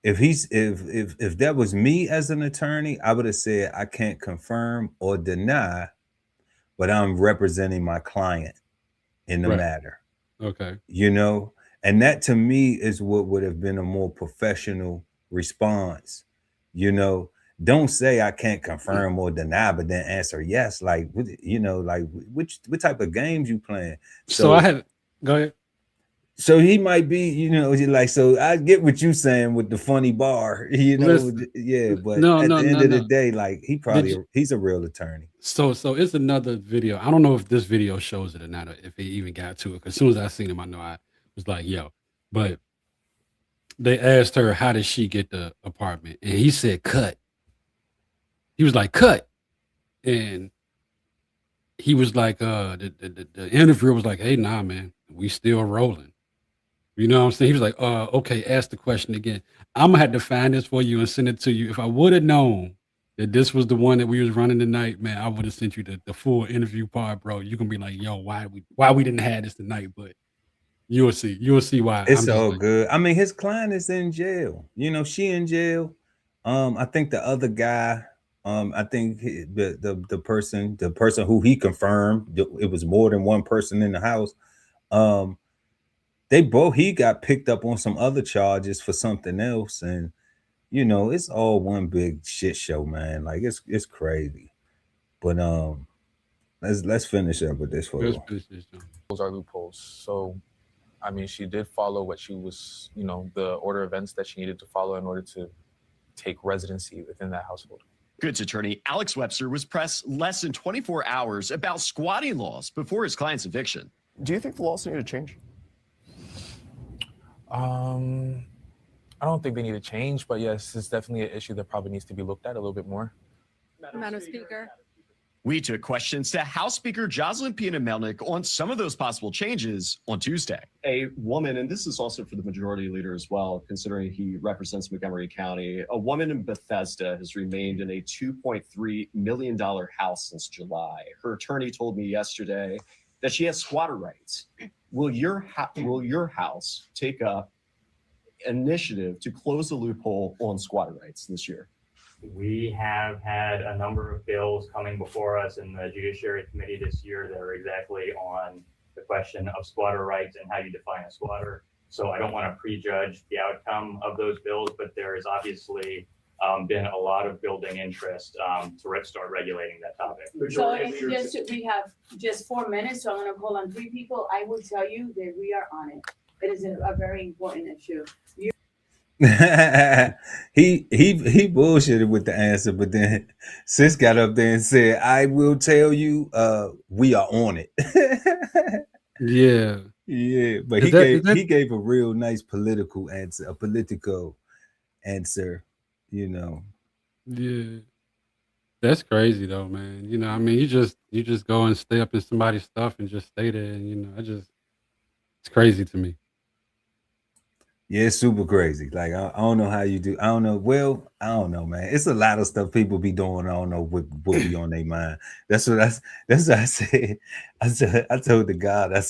if that was me as an attorney, I would have said I can't confirm or deny, but I'm representing my client in the matter. Okay. You know, and that to me is what would have been a more professional response. You know, don't say I can't confirm or deny, but then answer yes. Like, you know, like what type of games you playing? So I had, go ahead. So he might be, you know, like, so I get what you're saying with the funny bar, you know. Listen, yeah, but at the end of the day, like, he's a real attorney. So it's another video. I don't know if this video shows it or not, or if he even got to it, because as soon as I seen him, I know I was like, yo. But they asked her, how did she get the apartment? And he said, cut. He was like, cut. And he was like, the interviewer was like, hey, nah, man, we still rolling. You know what I'm saying? He was like, okay, ask the question again. I'm going to have to find this for you and send it to you. If I would have known that this was the one that we was running tonight, man, I would have sent you the full interview part, bro. You can be like, yo, why we didn't have this tonight, but you'll see why. It's all good. I mean, his client is in jail. You know, she in jail. I think the other guy, I think the person who he confirmed, it was more than one person in the house. He got picked up on some other charges for something else, and you know, it's all one big shit show, man. Like, it's crazy. But let's finish up with this for you. Those are loopholes. So I mean, she did follow what she was, you know, the order of events that she needed to follow in order to take residency within that household. Goods attorney Alex Webster was pressed less than 24 hours about squatting laws before his client's eviction. Do you think the laws need to change? I don't think they need to change, but yes, it's definitely an issue that probably needs to be looked at a little bit more. Madam Speaker. We took questions to House Speaker Jocelyn Piana-Melnick on some of those possible changes on Tuesday. A woman, and this is also for the majority leader as well, considering he represents Montgomery County, a woman in Bethesda has remained in a $2.3 million house since July. Her attorney told me yesterday that she has squatter rights. Will your house take up initiative to close the loophole on squatter rights this year? We have had a number of bills coming before us in the Judiciary Committee this year that are exactly on the question of squatter rights and how you define a squatter. So I don't want to prejudge the outcome of those bills, but there has obviously been a lot of building interest to start regulating that topic. So it's just, we have just 4 minutes, so I'm going to call on 3 people. I will tell you that we are on it. It is a very important issue. he bullshitted with the answer, but then sis got up there and said, I will tell you, we are on it. Yeah. Yeah, but he gave a real nice political answer, you know. Yeah. That's crazy though, man. You know, I mean, you just go and stay up in somebody's stuff and just stay there, and you know, it's crazy to me. Yeah, it's super crazy. Like I don't know how you do. I don't know. Well, I don't know, man. It's a lot of stuff people be doing. I don't know what be on their mind. That's what I said. I told the God. I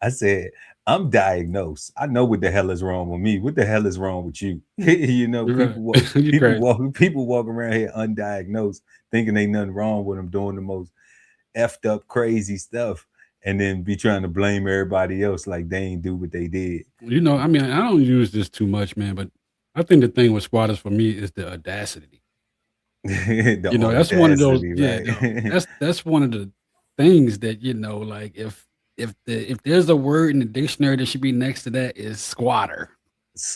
said, I'm diagnosed. I know what the hell is wrong with me. What the hell is wrong with you? You know, people walk around here undiagnosed, thinking ain't nothing wrong with them, doing the most effed up, crazy stuff. And then be trying to blame everybody else like they ain't do what they did. You know, I mean, I don't use this too much, man, but I think the thing with squatters for me is the audacity. You know, that's one of those. Right? Yeah, that's one of the things that, you know, like if there's a word in the dictionary that should be next to that is squatter.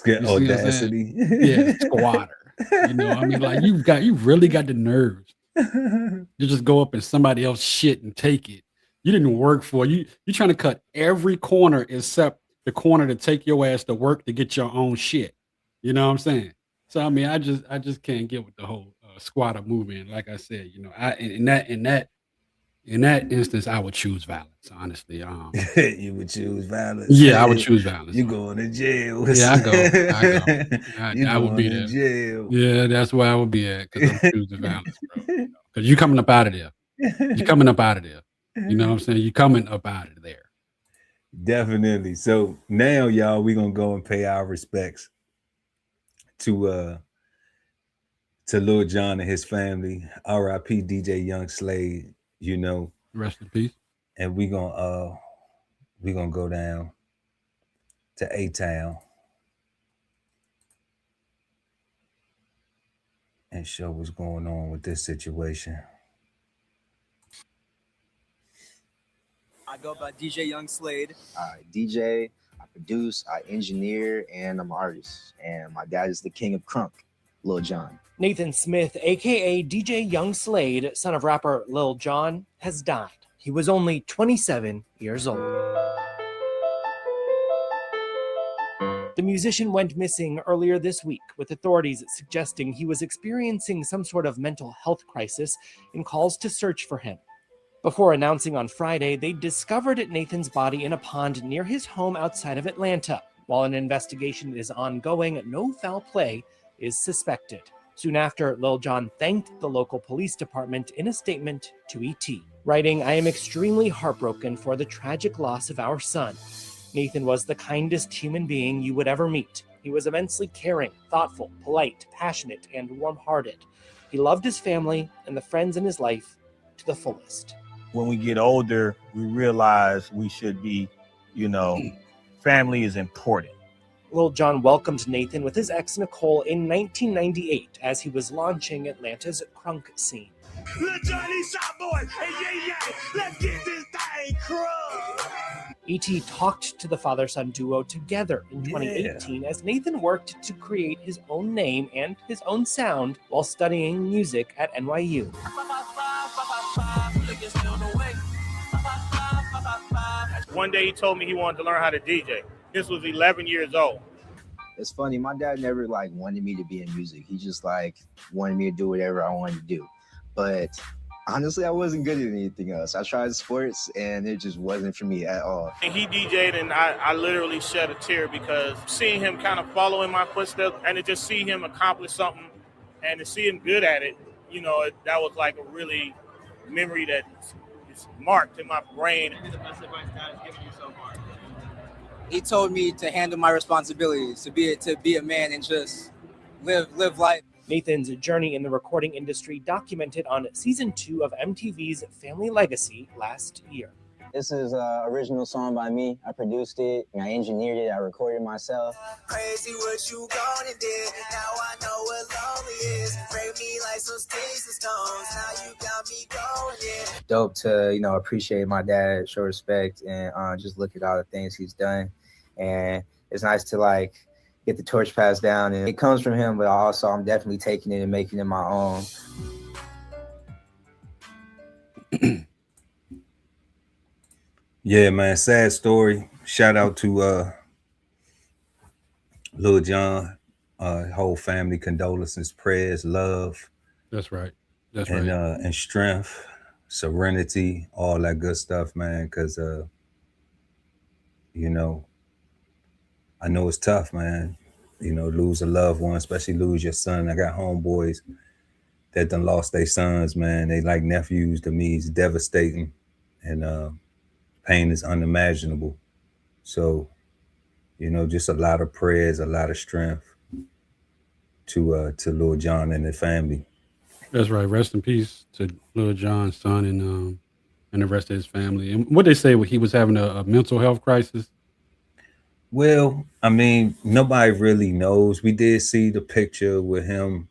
Audacity. Yeah, squatter. You know, I mean, like you really got the nerves to just go up in somebody else's shit and take it. You didn't work for it. You're trying to cut every corner except the corner to take your ass to work to get your own shit. You know what I'm saying? So I mean, I just can't get with the whole squatter movement. Like I said, you know, in that instance, I would choose violence. Honestly, you would choose violence. Yeah, I would choose violence. You going to jail? Yeah, I go. I would be there. Jail. Yeah, that's where I would be at because I'm choosing violence, bro. Because you coming up out of there. You're coming up out of there. You know what I'm saying? You coming up out of there. Definitely. So now, y'all, we're gonna go and pay our respects to Lil Jon and his family. R.I.P. DJ Young Slade, you know. Rest in peace. And we're gonna go down to A-Town and show what's going on with this situation. I go by DJ Young Slade. I DJ, I produce, I engineer, and I'm an artist. And my dad is the king of crunk, Lil Jon. Nathan Smith, aka DJ Young Slade, son of rapper Lil Jon, has died. He was only 27 years old. The musician went missing earlier this week, with authorities suggesting he was experiencing some sort of mental health crisis and calls to search for him. Before announcing on Friday, they discovered Nathan's body in a pond near his home outside of Atlanta. While an investigation is ongoing, no foul play is suspected. Soon after, Lil Jon thanked the local police department in a statement to ET, writing, "I am extremely heartbroken for the tragic loss of our son. Nathan was the kindest human being you would ever meet. He was immensely caring, thoughtful, polite, passionate, and warm-hearted. He loved his family and the friends in his life to the fullest." When we get older, we realize we should be, you know, family is important. Lil Jon welcomed Nathan with his ex Nicole in 1998 as he was launching Atlanta's crunk scene. Lil Johnny Shot Boy, hey, yeah, let's get this thing crunk. E.T. talked to the father-son duo together in 2018 as Nathan worked to create his own name and his own sound while studying music at NYU. One day he told me he wanted to learn how to DJ. This was 11 years old. It's funny, my dad never like wanted me to be in music. He just like wanted me to do whatever I wanted to do. But honestly, I wasn't good at anything else. I tried sports and it just wasn't for me at all. And he DJ'd and I literally shed a tear because seeing him kind of follow in my footsteps and to just see him accomplish something and to see him good at it, you know, that was like a really memory that is marked in my brain. The best advice Dad has given you so far? He told me to handle my responsibilities, to be a man and just live life. Nathan's journey in the recording industry documented on season 2 of MTV's Family Legacy last year. This is an original song by me. I produced it, I engineered it, I recorded myself. Crazy what you gone and did. Now I know what lonely is. Break me like some sticks and stones. Now you got me going, yeah. Dope to, you know, appreciate my dad, show respect, and just look at all the things he's done. And it's nice to like get the torch passed down. And it comes from him, but also I'm definitely taking it and making it my own. Yeah, man, sad story. Shout out to Lil Jon, whole family, condolences, prayers, love. That's right. That's and, right. And strength, serenity, all that good stuff, man. Because, you know, I know it's tough, man. You know, lose a loved one, especially lose your son. I got homeboys that done lost their sons, man. They like nephews to me. It's devastating. And pain is unimaginable. So, you know, just a lot of prayers, a lot of strength to Lil Jon and the family. That's right. Rest in peace to Lil Jon's son and the rest of his family. And what they say, he was having a mental health crisis. Well, I mean, nobody really knows. We did see the picture with him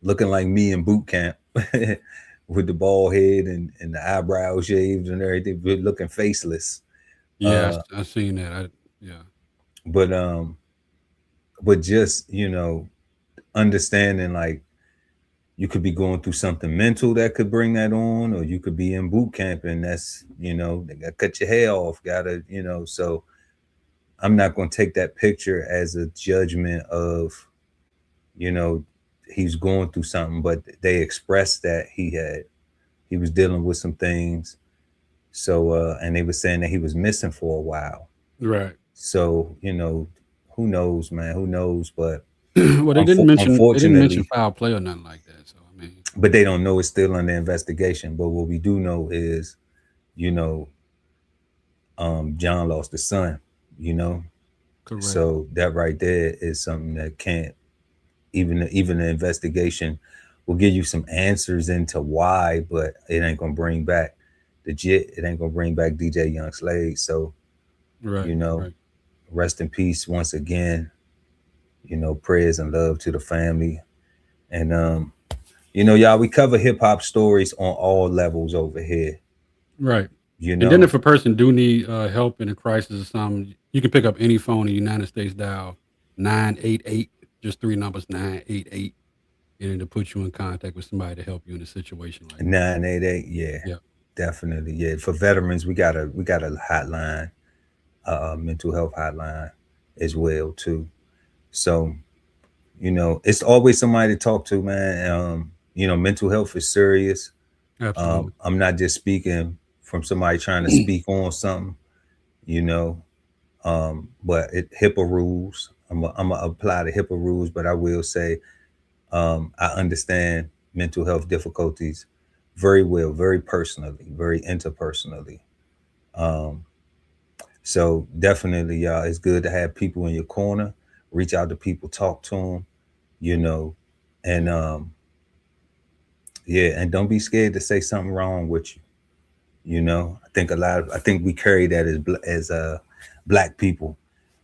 looking like me in boot camp with the bald head and the eyebrow shaved and everything, but looking faceless. Yeah, I seen that. But just, you know, understanding like you could be going through something mental that could bring that on, or you could be in boot camp and that's, you know, they gotta cut your hair off, gotta, you know, so I'm not going to take that picture as a judgment of, you know, he's going through something, but they expressed that he was dealing with some things. So, and they were saying that he was missing for a while. Right. So, you know, who knows, man, who knows, but well, they didn't mention foul play or nothing like that. So, I mean, but they don't know, it's still under investigation. But what we do know is, you know, John lost a son. You know, correct. So that right there is something that can't even the investigation will give you some answers into why, but it ain't gonna bring back the JIT. It ain't gonna bring back DJ Young Slade. So, right, you know, right. Rest in peace once again. You know, prayers and love to the family, and you know, y'all, we cover hip hop stories on all levels over here. Right. You know, and then if a person do need help in a crisis or something, you can pick up any phone in the United States, dial 988, just 3 numbers, 988, and it'll put you in contact with somebody to help you in a situation like that. 988, yeah, definitely, yeah. For veterans, we got a hotline, mental health hotline as well too. So, you know, it's always somebody to talk to, man. You know, mental health is serious. Absolutely. I'm not just speaking from somebody trying to speak on something, you know, but HIPAA rules. I'm gonna apply the HIPAA rules, but I will say I understand mental health difficulties very well, very personally, very interpersonally. So definitely, y'all, it's good to have people in your corner. Reach out to people, talk to them, you know, and yeah, and don't be scared to say something wrong with you. You know, I think we carry that as Black people,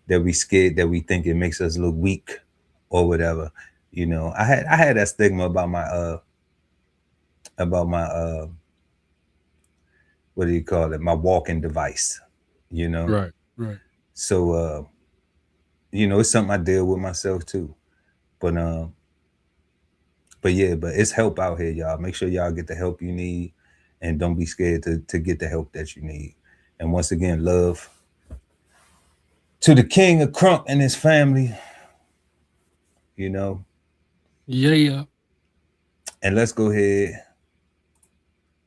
that we scared, that we think it makes us look weak or whatever. You know, I had that stigma about my what do you call it? My walking device. you know. Right. Right. So it's something I deal with myself too. But yeah, but it's help out here, y'all. Make sure y'all get the help you need, and don't be scared to get the help that you need. And once again, love to the king of Crunk and his family. Yeah. And let's go ahead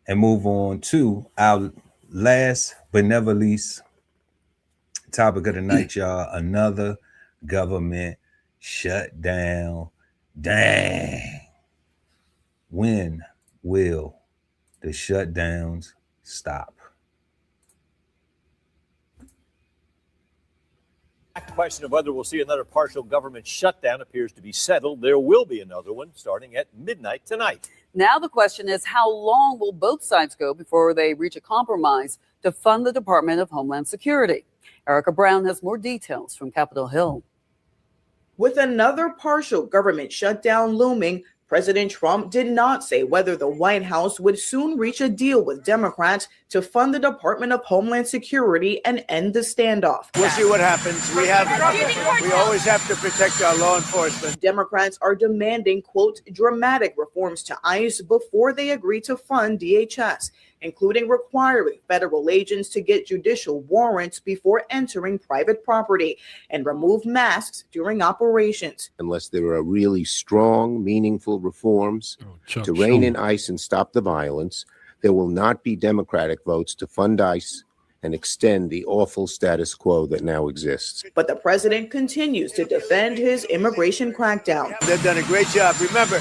and move on to our last but never least topic of the night, y'all. Another government shutdown. Dang. When will the shutdowns stop? The question of whether we'll see another partial government shutdown appears to be settled. There will be another one starting at midnight tonight. Now the question is, how long will both sides go before they reach a compromise to fund the Department of Homeland Security? Erica Brown has more details from Capitol Hill. With another partial government shutdown looming, President Trump did not say whether the White House would soon reach a deal with Democrats to fund the Department of Homeland Security and end the standoff. We'll see what happens. We always have to protect our law enforcement. Democrats are demanding, quote, dramatic reforms to ICE before they agree to fund DHS, including requiring federal agents to get judicial warrants before entering private property and remove masks during operations. Unless there are really strong, meaningful reforms to rein in ICE and stop the violence, there will not be Democratic votes to fund ICE and extend the awful status quo that now exists. But the president continues to defend his immigration crackdown. They've done a great job. Remember,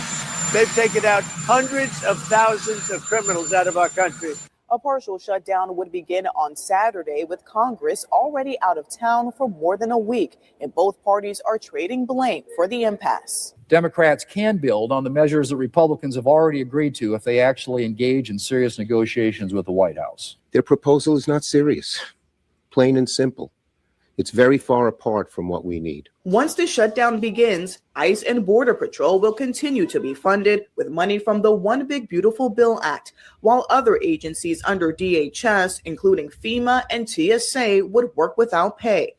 they've taken out hundreds of thousands of criminals out of our country. A partial shutdown would begin on Saturday, with Congress already out of town for more than a week, and both parties are trading blame for the impasse. Democrats can build on the measures that Republicans have already agreed to if they actually engage in serious negotiations with the White House. Their proposal is not serious, plain and simple. It's very far apart from what we need. Once the shutdown begins, ICE and Border Patrol will continue to be funded with money from the One Big Beautiful Bill Act, while other agencies under DHS, including FEMA and TSA, would work without pay.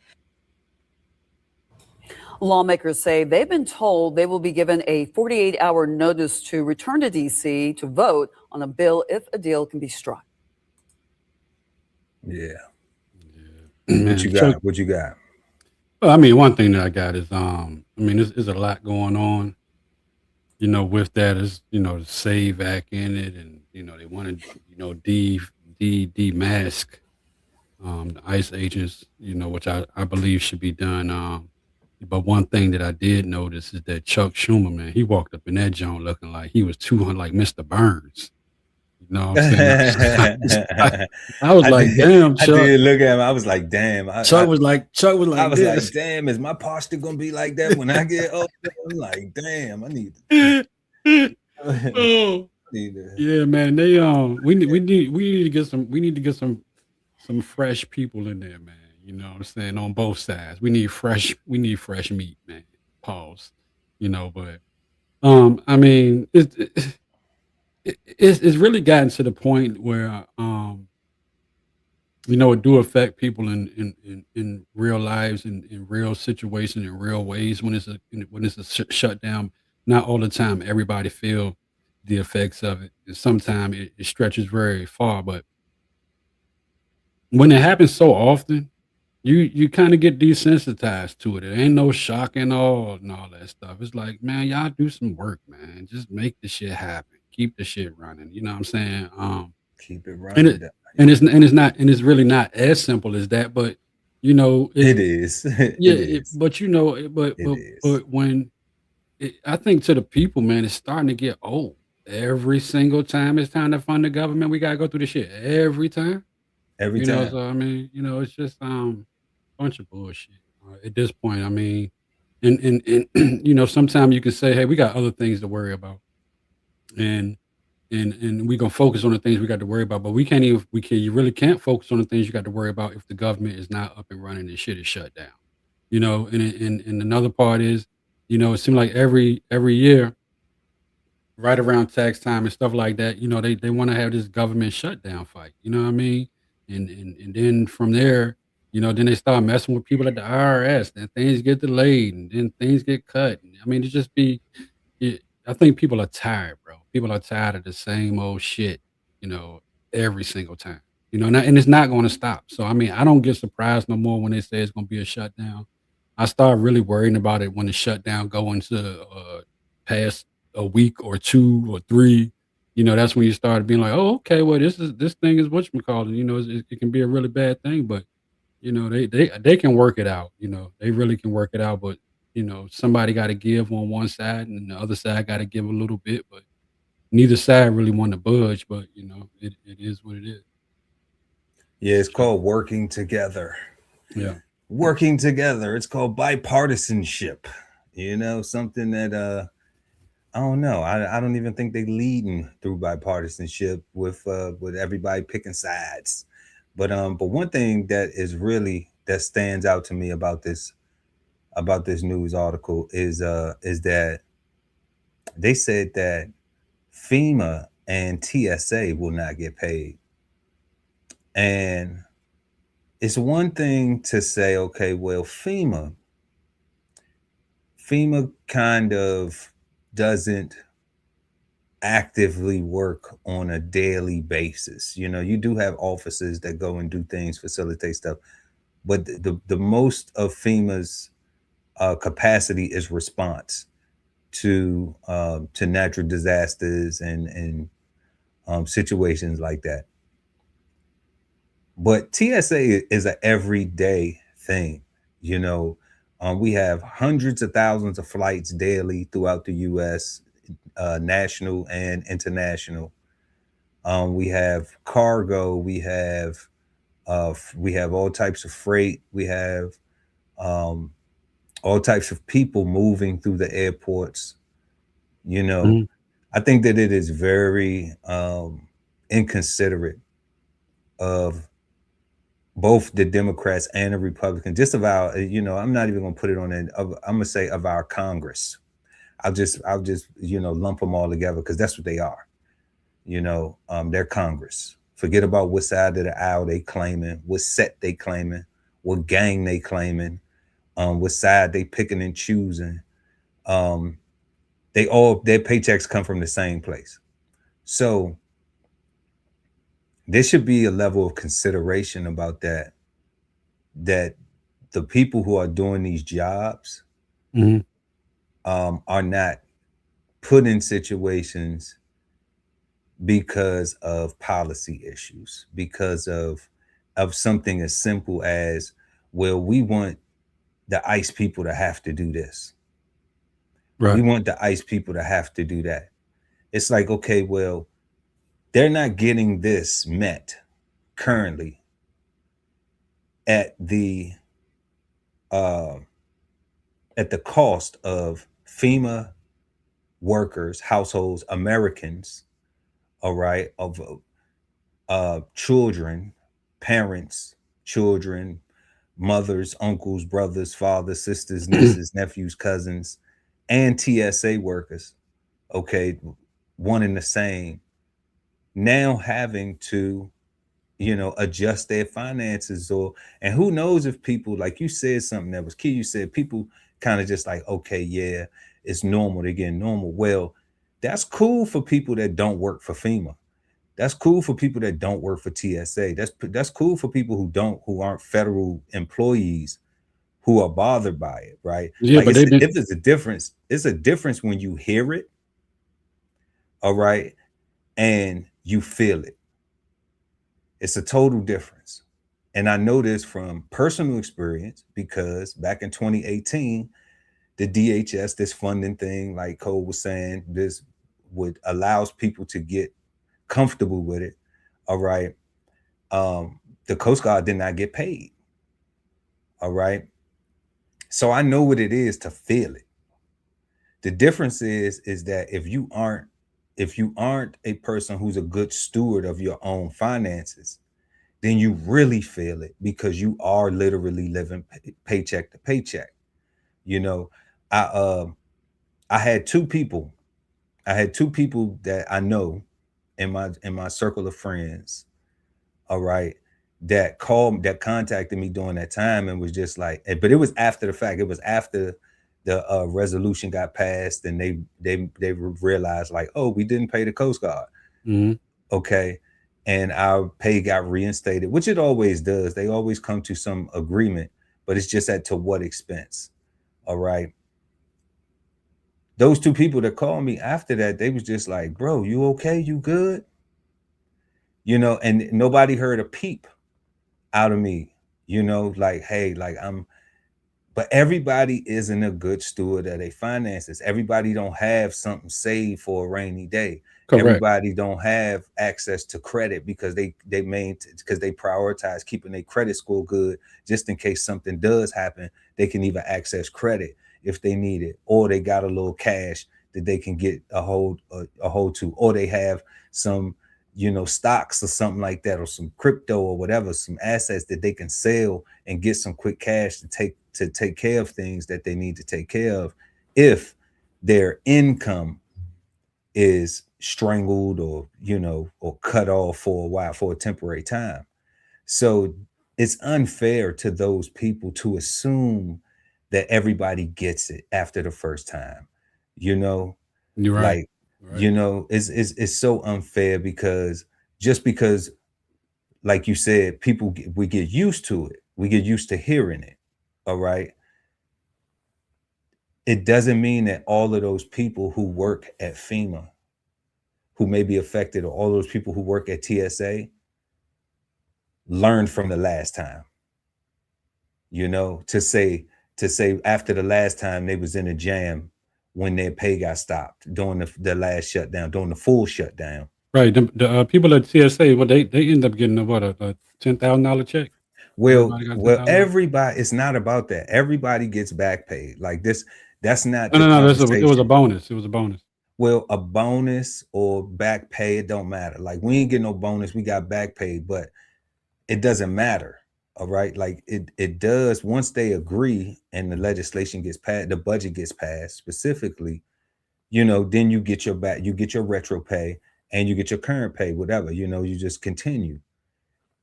Lawmakers say they've been told they will be given a 48-hour notice to return to D.C. to vote on a bill if a deal can be struck. Yeah. What you got? What you got? Well, I mean, one thing that I got is, there's a lot going on, with that is, the SAVE Act in it, and, they want to, demask the ICE agents, which I believe should be done. But one thing that I did notice is that Chuck Schumer, man, he walked up in that joint looking like he was 200, like Mr. Burns. You know what I'm saying? I was like, damn, Chuck. I did look at him. I was like, damn. Chuck was like, I was this. like, damn, is my posture gonna be like that when I get older? I'm like, damn, I need to. Yeah, man. They we need to get some fresh people in there, man. You know what I'm saying? On both sides. We need fresh meat, man. Pause. But I mean, it's really gotten to the point where it do affect people in real lives, in real situations, in real ways when it's a shutdown. Not all the time everybody feel the effects of it. And sometimes it stretches very far, but when it happens so often, you kind of get desensitized to it. It ain't no shock and all that stuff. It's like, man, y'all do some work, man. Just make the shit happen. Keep the shit running. You know what I'm saying? Keep it running. And it's really not as simple as that, but it is. But when I think to the people, man, it's starting to get old. Every single time it's time to fund the government, we gotta go through the shit every time. Every time. So I mean, it's just bunch of bullshit at this point. I mean, and sometimes you can say, hey, we got other things to worry about, and we gonna focus on the things we got to worry about, but you really can't focus on the things you got to worry about if the government is not up and running and shit is shut down. And another part is, it seems like every year, right around tax time and stuff like that, they want to have this government shutdown fight. You know what I mean? And then from there, You know, then they start messing with people at the IRS, then things get delayed, and then things get cut. I mean, it just be I think people are tired, bro. People are tired of the same old shit, you know, every single time. You know, and it's not gonna stop. So I mean, I don't get surprised no more when they say it's gonna be a shutdown. I start really worrying about it when the shutdown go into past a week or 2 or 3. You know, that's when you start being like, "Oh, okay, well, this thing is whatchamacallit." You know, it can be a really bad thing, but you know, they can work it out. You know, they really can work it out. But you know, somebody got to give on one side, and the other side got to give a little bit. But neither side really want to budge. But you know, it is what it is. Yeah, it's called working together. Yeah, working together. It's called bipartisanship. You know, something that I don't know. I don't even think they leading through bipartisanship with everybody picking sides. But one thing that is really that stands out to me about this news article is that they said that FEMA and TSA will not get paid. And it's one thing to say, okay, well, FEMA kind of doesn't actively work on a daily basis. You know, you do have officers that go and do things, facilitate stuff, but the most of FEMA's capacity is response to natural disasters and situations like that. But TSA is an everyday thing. You know, we have hundreds of thousands of flights daily throughout the U.S., national and international. We have cargo. We have all types of freight. We have all types of people moving through the airports. You know, I think that it is very inconsiderate of both the Democrats and the Republicans, just about, you know, I'm not even gonna put it on it. I'm gonna say of our Congress. I'll just, you know, lump them all together because that's what they are. You know, they're Congress. Forget about what side of the aisle they claiming, what set they claiming, what gang they claiming, what side they picking and choosing. Their paychecks come from the same place. So there should be a level of consideration about that the people who are doing these jobs are not put in situations because of policy issues, because of something as simple as, well, we want the ICE people to have to do this. right. We want the ICE people to have to do that. It's like, okay, well, they're not getting this met currently at the cost of FEMA workers, households, Americans, all right, of children, parents, children, mothers, uncles, brothers, fathers, sisters, nieces, nephews, cousins, and TSA workers, okay, one and the same, now having to, you know, adjust their finances, and who knows if people, like you said something that was key, you said people kind of just like, okay, yeah, it's normal, they're getting normal. Well, that's cool for people that don't work for FEMA. That's cool for people that don't work for TSA. That's cool for people who aren't federal employees who are bothered by it, right? Yeah, like but if there's a difference, it's a difference when you hear it, all right, and you feel it. It's a total difference. And I know this from personal experience because back in 2018, the DHS, this funding thing, like Cole was saying, this allows people to get comfortable with it. All right. The Coast Guard did not get paid. All right. So I know what it is to feel it. The difference is that if you aren't a person who's a good steward of your own finances, then you really feel it because you are literally living paycheck to paycheck. You know, I had two people that I know in my circle of friends, all right, that contacted me during that time and was just like, but it was after the fact. It was after the resolution got passed and they realized like, oh, we didn't pay the Coast Guard. Mm-hmm. Okay. And our pay got reinstated, which it always does. They always come to some agreement, but it's just to what expense. All right. Those two people that called me after that, they was just like, bro, you okay? You good? You know, and nobody heard a peep out of me, you know, like, hey, like but everybody isn't a good steward of their finances. Everybody don't have something saved for a rainy day. Correct. Everybody don't have access to credit because they prioritize keeping their credit score good just in case something does happen. They can either access credit if they need it, or they got a little cash that they can get a hold to, or they have some, you know, stocks or something like that, or some crypto or whatever, some assets that they can sell and get some quick cash to take care of things that they need to take care of if their income is strangled or, you know, or cut off for a while, for a temporary time. So it's unfair to those people to assume that everybody gets it after the first time, you know. You're right. Like, you know, it's so unfair because just because, like you said, we get used to it. We get used to hearing it. All right. It doesn't mean that all of those people who work at FEMA who may be affected, or all those people who work at TSA learned from the last time. You know, to say after the last time they was in a jam when their pay got stopped during the last shutdown, during the full shutdown. Right. The people at TSA, well, they end up getting a $10,000 check. Well, everybody, it's not about that. Everybody gets back paid. Like this, that's not. No. It was a bonus. It was a bonus. Well, a bonus or back pay, it don't matter. Like we ain't get no bonus. We got back pay, but it doesn't matter. All right. Like it does once they agree and the legislation gets passed, the budget gets passed specifically, you know, then you get your retro pay and you get your current pay, whatever, you know, you just continue.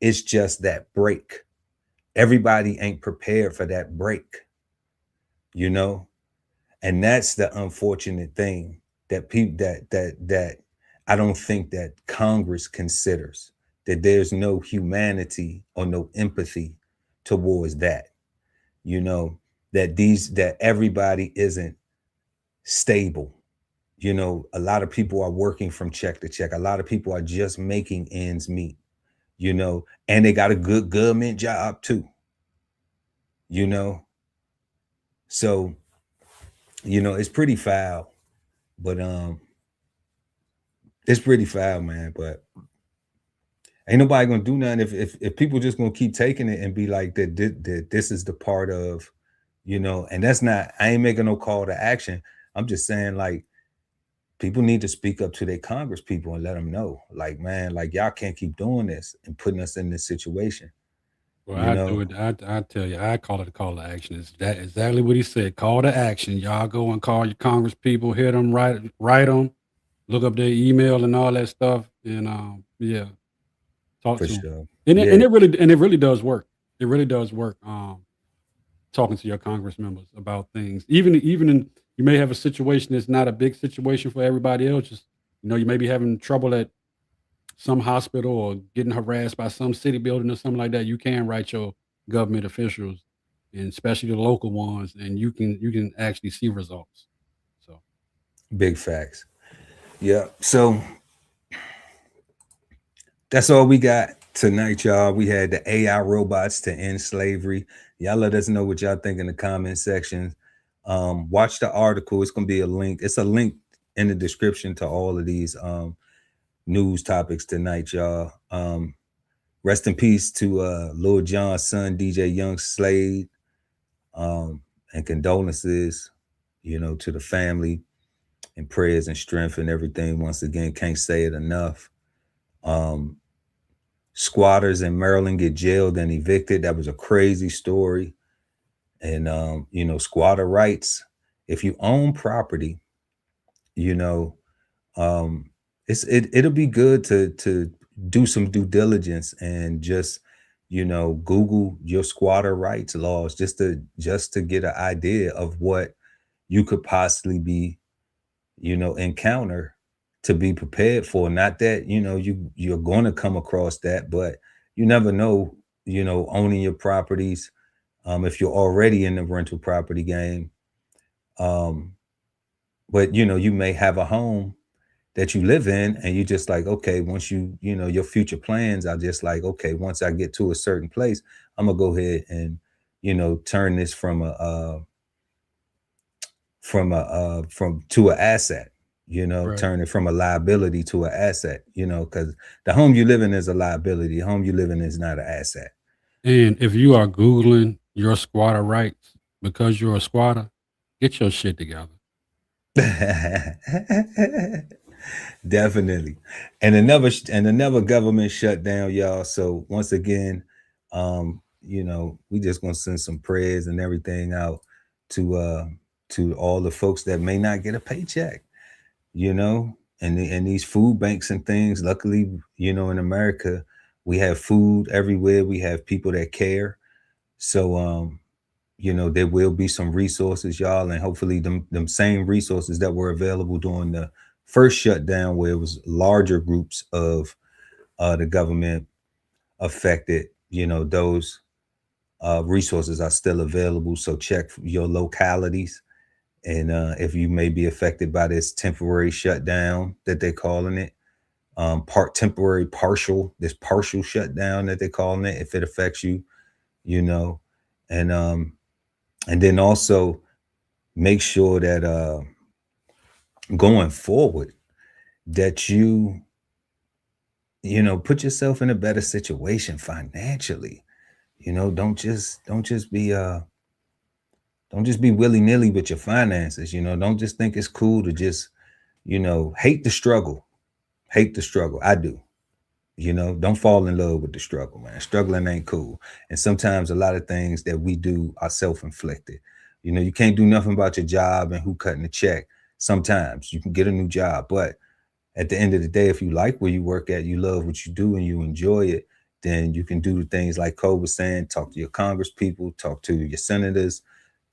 It's just that break. Everybody ain't prepared for that break, you know, and that's the unfortunate thing that people that I don't think that Congress considers, that there's no humanity or no empathy towards that, you know, that everybody isn't stable. You know, a lot of people are working from check to check. A lot of people are just making ends meet, you know, and they got a good government job too, you know. So, you know, it's pretty foul, but it's pretty foul, man. But ain't nobody gonna do nothing if people just gonna keep taking it and be like that this is the part of, you know. And that's not, I ain't making no call to action. I'm just saying, like, people need to speak up to their Congress people and let them know, like, man, like, y'all can't keep doing this and putting us in this situation. Well, I tell you, I call it a call to action. It's that exactly what he said. Call to action. Y'all go and call your Congress people, hit them, write them, look up their email and all that stuff, and yeah, talk For to sure. them. And it really does work. It really does work. Talking to your Congress members about things, even in, you may have a situation that's not a big situation for everybody else. Just, you know, you may be having trouble at some hospital or getting harassed by some city building or something like that. You can write your government officials, and especially the local ones, and you can actually see results. So big facts. Yeah. So that's all we got tonight, y'all. We had the AI robots to end slavery. Y'all let us know what y'all think in the comment section. Watch the article. It's gonna be a link. It's a link in the description to all of these news topics tonight, y'all. Rest in peace to Lil Jon's son, DJ Young Slade, and condolences, you know, to the family, and prayers and strength and everything. Once again, can't say it enough. Squatters in Maryland get jailed and evicted. That was a crazy story. And you know, squatter rights, if you own property, you know, it'll be good to do some due diligence and just Google your squatter rights laws just to get an idea of what you could possibly be, encounter, to be prepared for. Not that, you're going to come across that, but you never know, owning your properties. If you're already in the rental property game, but you may have a home that you live in, and you just like, okay, once your future plans are just like, okay, once I get to a certain place, I'm gonna go ahead and turn this from to an asset, Right. turn it from a liability to an asset, because the home you live in is a liability. The home you live in is not an asset. And if you are Googling your squatter rights because you're a squatter, get your shit together. Definitely. And another government shutdown, y'all. So once again, we just gonna send some prayers and everything out to all the folks that may not get a paycheck, and these food banks and things. Luckily, in America, we have food everywhere. We have people that care. So there will be some resources, y'all, and hopefully them same resources that were available during the first shutdown, where it was larger groups of the government affected, those resources are still available. So check your localities, and if you may be affected by this temporary shutdown that they're calling it, this partial shutdown that they're calling it, if it affects you, and then also make sure that going forward, that you put yourself in a better situation financially. Don't just be willy-nilly with your finances. Don't just think it's cool to just hate the struggle. I do. Don't fall in love with the struggle, man. Struggling ain't cool. And sometimes a lot of things that we do are self-inflicted. You can't do nothing about your job and who cutting the check. Sometimes you can get a new job, but at the end of the day, if you like where you work at, you love what you do and you enjoy it, then you can do things like Cole was saying, talk to your Congress people, talk to your senators,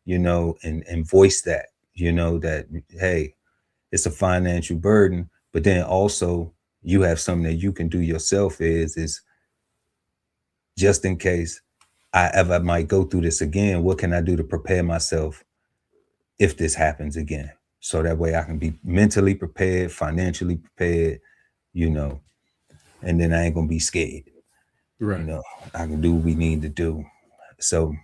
and voice that, that, hey, it's a financial burden, but then also you have something that you can do yourself is just in case I ever might go through this again, what can I do to prepare myself if this happens again? So that way I can be mentally prepared, financially prepared, and then I ain't gonna be scared. Right. I can do what we need to do. So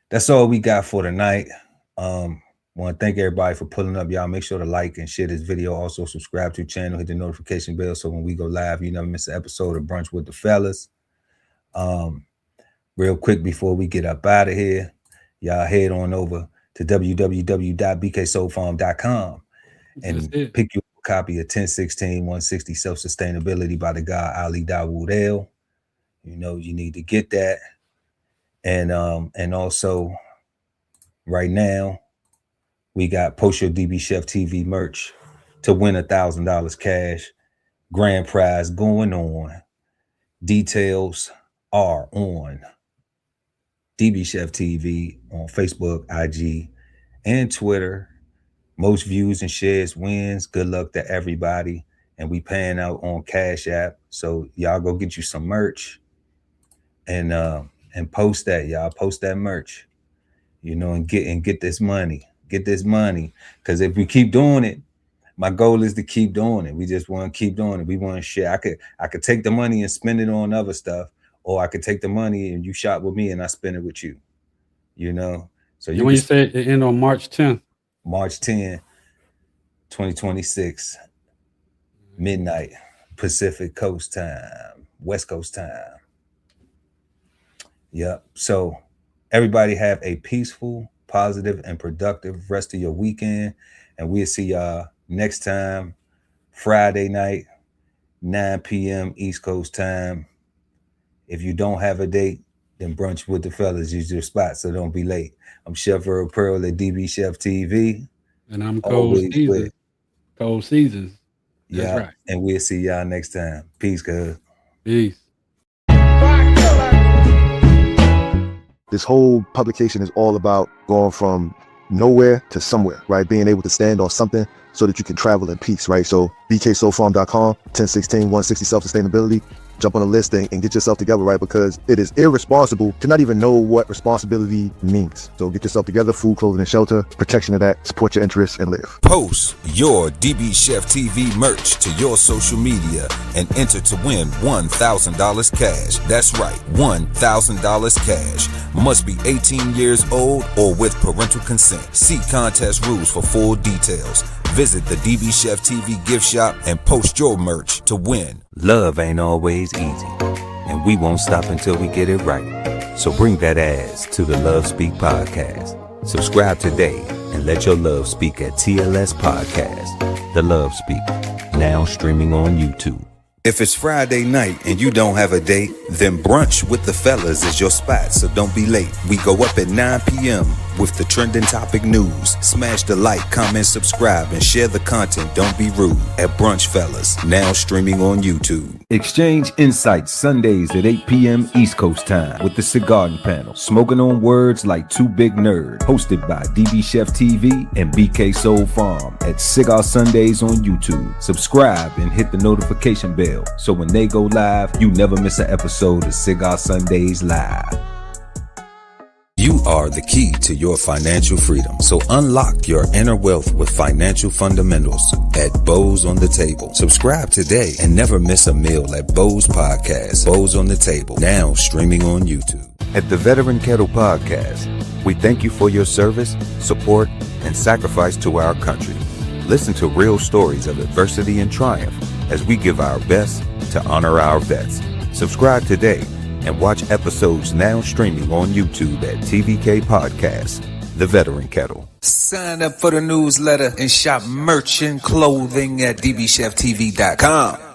that's all we got for tonight. Want to thank everybody for pulling up. Y'all make sure to like and share this video. Also subscribe to the channel, hit the notification bell, so when we go live, you never miss an episode of Brunch with the Fellas. Real quick before we get up out of here, y'all head on over to www.bksoulfarm.com and pick you a copy of 1016 160 Self-Sustainability by the guy Ali Dawood El. You need to get that. And also right now we got post your DBCHEFTV merch to win $1,000 cash. Grand prize going on. Details are on DBCHEFTV on Facebook, IG, and Twitter. Most views and shares wins. Good luck to everybody. And we paying out on Cash App. So y'all go get you some merch and post that, y'all. Post that merch, and get this money. Get this money. Because if we keep doing it, my goal is to keep doing it. We just want to keep doing it. We want to share. I could take the money and spend it on other stuff, or I could take the money and you shop with me and I spend it with you. So when you say it end on March 10th? March 10, 2026, midnight, Pacific Coast time, West Coast time. Yep. So everybody have a peaceful, positive, and productive rest of your weekend. And we'll see y'all next time, Friday night, 9 p.m. East Coast time. If you don't have a date, then Brunch with the Fellas is your spot, so don't be late. I'm Chef Earl Pearl at DBCHEFTV. And I'm Cole Seasons. Cole Seasons. That's right. And we'll see y'all next time. Peace, cuz. Peace. This whole publication is all about going from nowhere to somewhere, right? Being able to stand on something so that you can travel in peace, right? So bksoulfarm.com, 1016 160 self-sustainability. Jump on the list and get yourself together, right? Because it is irresponsible to not even know what responsibility means. So get yourself together, food, clothing, and shelter, protection of that, support your interests, and live. Post your DB Chef TV merch to your social media and enter to win $1,000 cash. That's right, $1,000 cash. Must be 18 years old or with parental consent. See contest rules for full details. Visit the DB Chef TV gift shop and post your merch to win. Love ain't always easy, and we won't stop until we get it right. So bring that ass to the Love Speak podcast. Subscribe today and let your love speak at TLS Podcast. The Love Speak, now streaming on YouTube. If it's Friday night and you don't have a date, then Brunch with the Fellas is your spot, so don't be late. We go up at 9 p.m. with the trending topic news. Smash the like, comment, subscribe, and share the content. Don't be rude at Brunch Fellas, now streaming on YouTube. Exchange insights Sundays at 8 p.m. East Coast time with the Cigar Panel. Smoking on words like two big nerds. Hosted by DB Chef TV and BK Soul Farm at Cigar Sundays on YouTube. Subscribe and hit the notification bell so when they go live, you never miss an episode of Cigar Sundays Live. You are the key to your financial freedom. So unlock your inner wealth with financial fundamentals at Bows on the Table. Subscribe today and never miss a meal at Bows Podcast. Bows on the Table, now streaming on YouTube. At the Veteran Kettle Podcast, we thank you for your service, support, and sacrifice to our country. Listen to real stories of adversity and triumph as we give our best to honor our vets. Subscribe today and watch episodes now streaming on YouTube at TVK Podcast, The Veteran Kettle. Sign up for the newsletter and shop merch and clothing at DBCHEFTV.com.